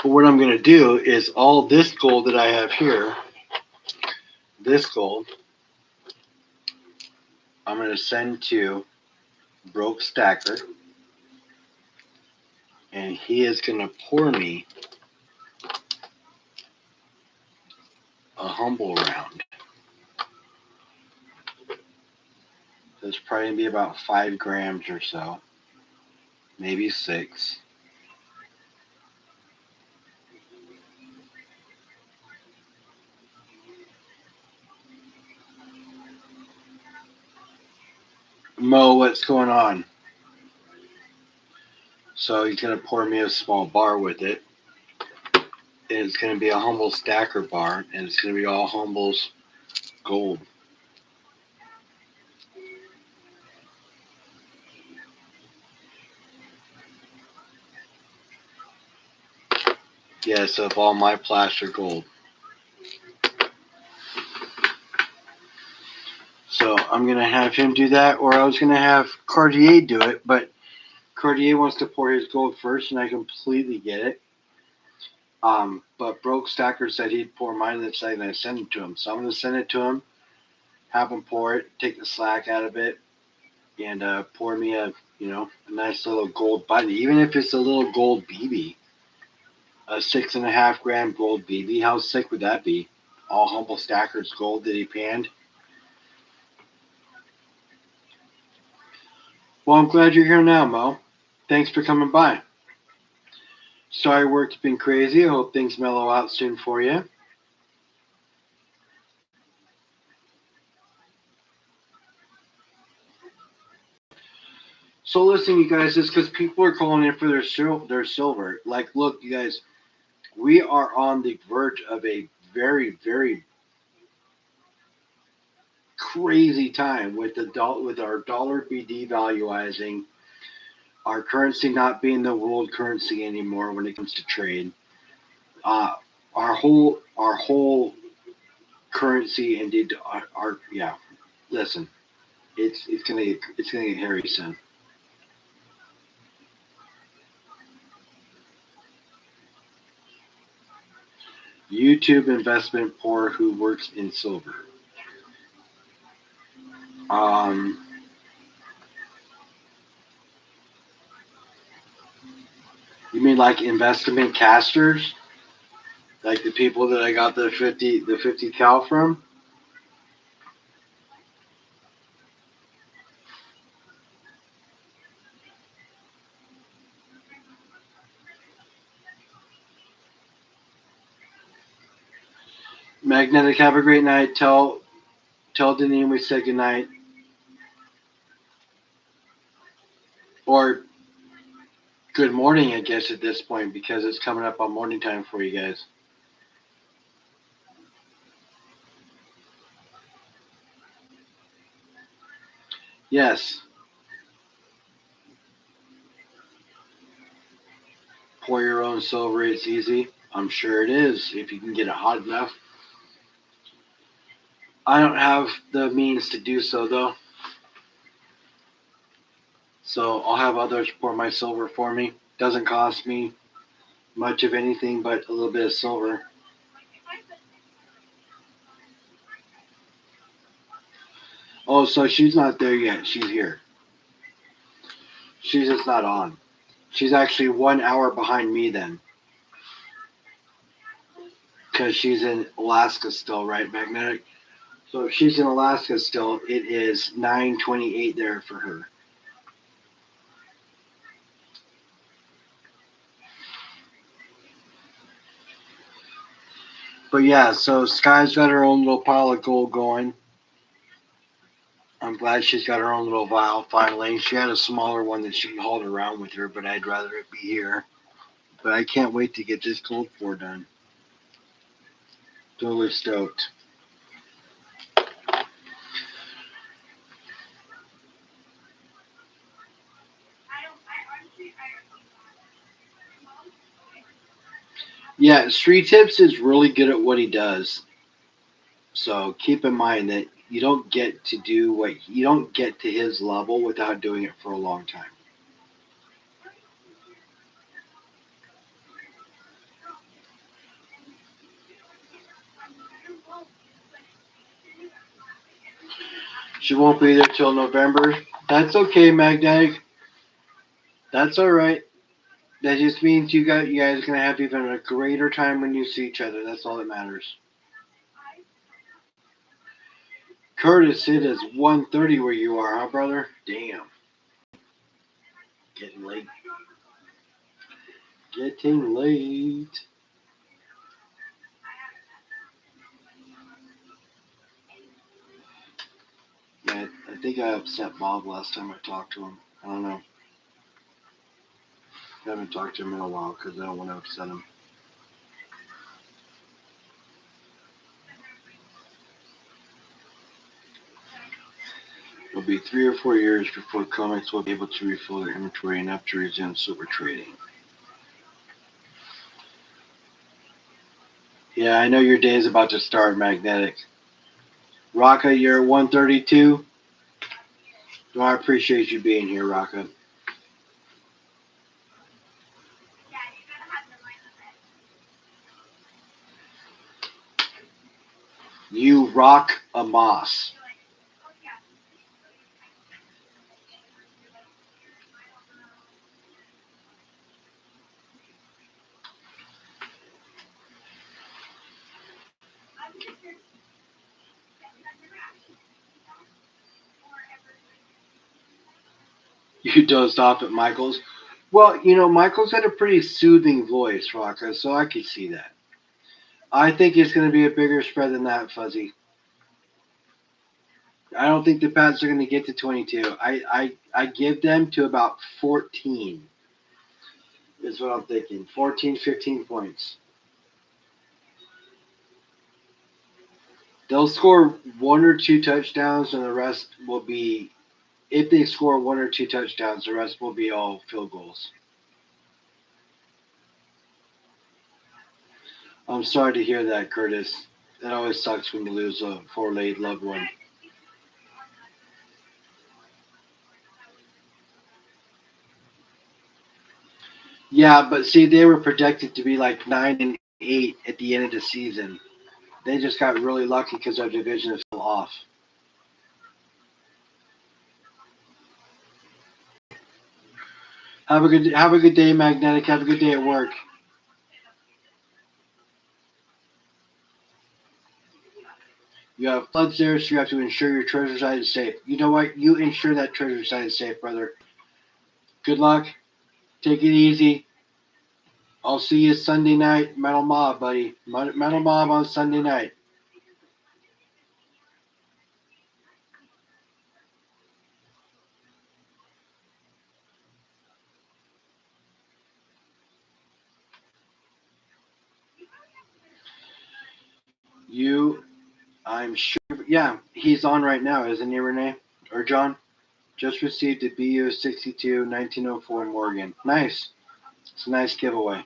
But what I'm going to do is all this gold that I have here, this gold, I'm going to send to Broke Stacker. And he is going to pour me a humble round. There's probably going to be about 5 grams or so, maybe 6. Mo, what's going on? So he's going to pour me a small bar with it. It's going to be a Humble Stacker bar, and it's going to be all Humble's gold. Yes, of all my placer gold. So I'm going to have him do that, or I was going to have Cartier do it, but Cartier wants to pour his gold first, and I completely get it. But Broke Stacker said he'd pour mine in the second I send it to him. So I'm going to send it to him, have him pour it, take the slack out of it, and pour me a nice little gold button. Even if it's a little gold BB, a 6.5 gram gold BB. How sick would that be? All Humble Stacker's gold that he panned. Well, I'm glad you're here now, Mo. Thanks for coming by. Sorry work's been crazy. I hope things mellow out soon for you. So listen, you guys, it's because people are calling in for their silver. Like, look, you guys, we are on the verge of a very, very crazy time with with our dollar be devaluing, our currency not being the world currency anymore when it comes to trade. Uh, our whole currency indeed our yeah. Listen, it's gonna get hairy soon. YouTube investment poor who works in silver. Um, you mean like investment casters, like the people that I got the 50 cal from? Magnetic, have a great night. Tell Deneen we said good night, or good morning, I guess at this point because it's coming up on morning time for you guys. Yes, pour your own silver. It's easy. I'm sure it is if you can get it hot enough. I don't have the means to do so though, so I'll have others pour my silver for me. Doesn't cost me much of anything but a little bit of silver. Oh, so she's not there yet. She's here. She's just not on. She's actually 1 hour behind me then, because she's in Alaska still, right, Magnetic? So if she's in Alaska still, it is 9:28 there for her. But yeah, so Sky's got her own little pile of gold going. I'm glad she's got her own little vial finally. She had a smaller one that she hauled around with her, but I'd rather it be here. But I can't wait to get this gold pour done. Totally stoked. Yeah, Street Tips is really good at what he does. So keep in mind that you don't get to his level without doing it for a long time. She won't be there till November. That's okay, Magnetic. That's all right. That just means you guys are gonna have even a greater time when you see each other. That's all that matters. Curtis, it is 1:30 where you are, huh, brother? Damn, getting late. Getting late. Yeah, I think I upset Bob last time I talked to him. I don't know. I haven't talked to him in a while because I don't want to upset him. It'll be 3 or 4 years before comics will be able to refill their inventory enough to resume silver trading. Yeah, I know your day is about to start, Magnetic. Raka, you're 132. Well, I appreciate you being here, Raka. You rock a moss. You dozed off at Michael's. Well, Michael's got a pretty soothing voice, Raka, so I could see that. I think it's going to be a bigger spread than that, Fuzzy. I don't think the Pats are going to get to 22. I give them to about 14 is what I'm thinking. 14, 15 points. They'll score one or two touchdowns, and the rest will be, if they score one or two touchdowns, the rest will be all field goals. I'm sorry to hear that, Curtis. It always sucks when you lose a four-legged loved one. Yeah, but see, they were projected to be like 9-8 at the end of the season. They just got really lucky because our division is still off. Have a good day, Magnetic. Have a good day at work. You have floods there, so you have to ensure your treasure site is safe. You know what? You ensure that treasure site is safe, brother. Good luck. Take it easy. I'll see you Sunday night, Metal Mob, buddy. Metal Mob on Sunday night. You, I'm sure. Yeah, he's on right now, isn't he, Renee? Or John? Just received a BU 62 1904 Morgan. Nice. It's a nice giveaway.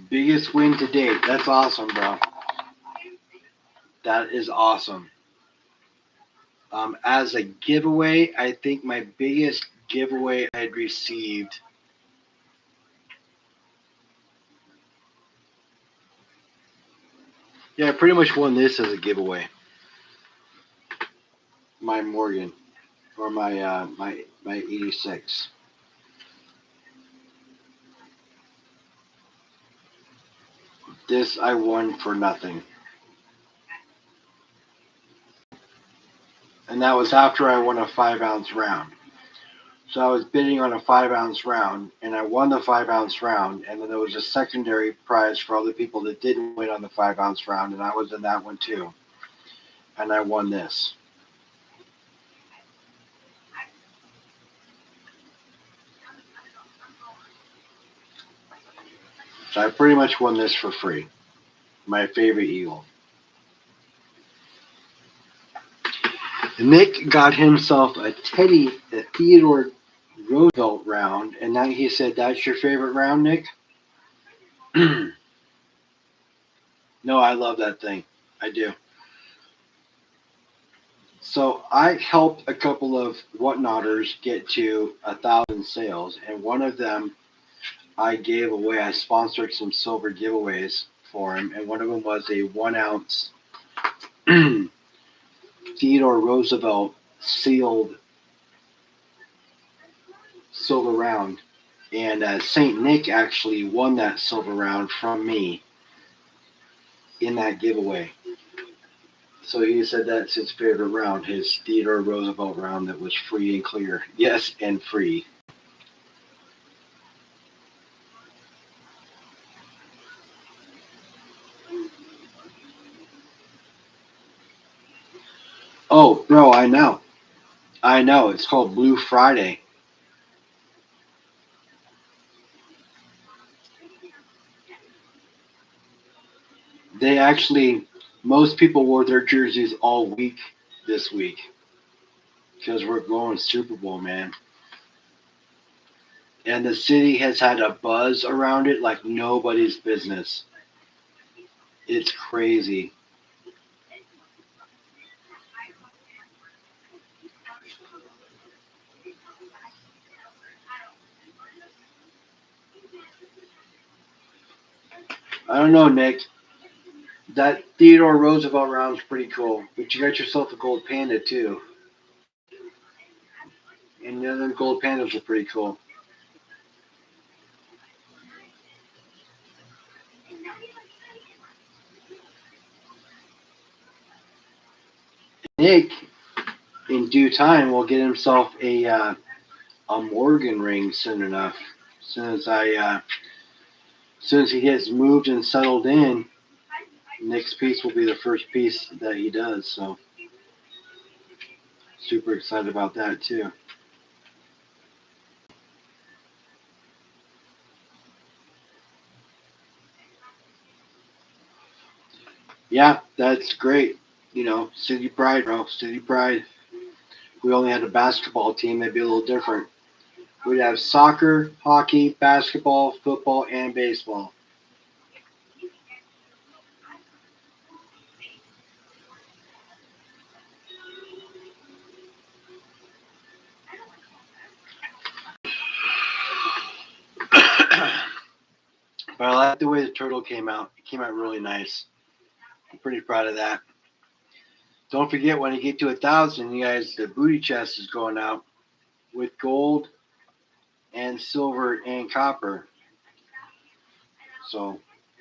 Biggest win to date. That's awesome, bro. That is awesome. As a giveaway, I think my biggest giveaway I'd received. Yeah, I pretty much won this as a giveaway. My Morgan, or my 86. This I won for nothing, and that was after I won a 5-ounce round. So I was bidding on a 5-ounce round, and I won the 5-ounce round, and then there was a secondary prize for all the people that didn't win on the 5-ounce round, and I was in that one too, and I won this. So I pretty much won this for free. My favorite Eagle. Nick got himself a Theodore Roosevelt round, and now he said, "That's your favorite round, Nick?" No, I love that thing. I do. So I helped a couple of whatnotters get to 1,000 sales, and one of them I gave away. I sponsored some silver giveaways for him, and one of them was a 1-ounce Theodore Roosevelt sealed silver round. And St. Nick actually won that silver round from me in that giveaway. So he said that's his favorite round, his Theodore Roosevelt round that was free and clear. Yes, and free. Oh, bro, I know. I know. It's called Blue Friday. They actually, most people wore their jerseys all week this week because we're going Super Bowl, man. And the city has had a buzz around it like nobody's business. It's crazy. I don't know, Nick. That Theodore Roosevelt round's pretty cool, but you got yourself a gold panda too. And the other gold pandas are pretty cool. Nick, in due time, will get himself a Morgan ring soon enough. As soon as he gets moved and settled in, next piece will be the first piece that he does. So super excited about that too. Yeah, that's great. You know, City Pride, bro. City Pride. If we only had a basketball team, it'd be a little different. We'd have soccer, hockey, basketball, football, and baseball. But I like the way the turtle came out. It came out really nice. I'm pretty proud of that. Don't forget when you get to 1,000, you guys, the booty chest is going out with gold and silver and copper. So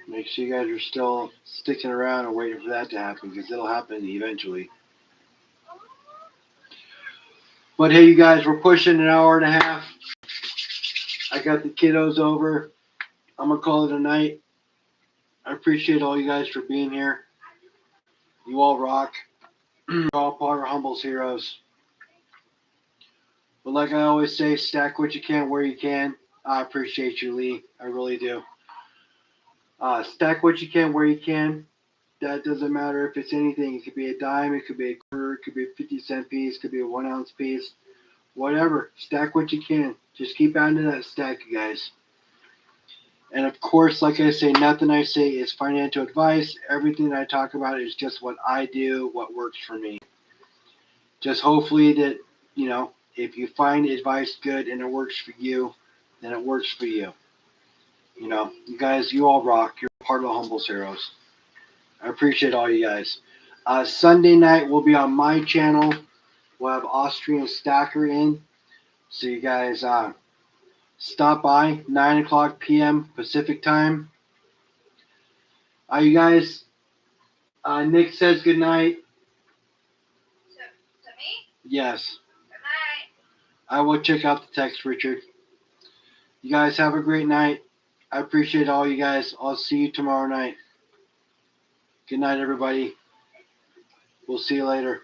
make sure you guys are still sticking around and waiting for that to happen because it'll happen eventually. But hey, you guys, we're pushing an hour and a half. I got the kiddos over. I'm going to call it a night. I appreciate all you guys for being here. You all rock. You're all part of Humble's heroes. But like I always say, stack what you can where you can. I appreciate you, Lee. I really do. Stack what you can where you can. That doesn't matter if it's anything. It could be a dime, it could be a quarter, it could be a 50-cent piece, it could be a 1 ounce piece. Whatever. Stack what you can. Just keep adding to that stack, you guys. And of course, like I say, nothing I say is financial advice. Everything that I talk about is just what I do, what works for me. Just hopefully that, you know, if you find advice good and it works for you, then it works for you. You know, you guys, you all rock. You're part of the Humble's Heroes. I appreciate all you guys. Sunday night will be on my channel. We'll have Austrian Stacker in. So you guys stop by, 9 o'clock p.m. Pacific time. You guys, Nick says good night. To me? Yes. Good night. I will check out the text, Richard. You guys have a great night. I appreciate all you guys. I'll see you tomorrow night. Good night, everybody. We'll see you later.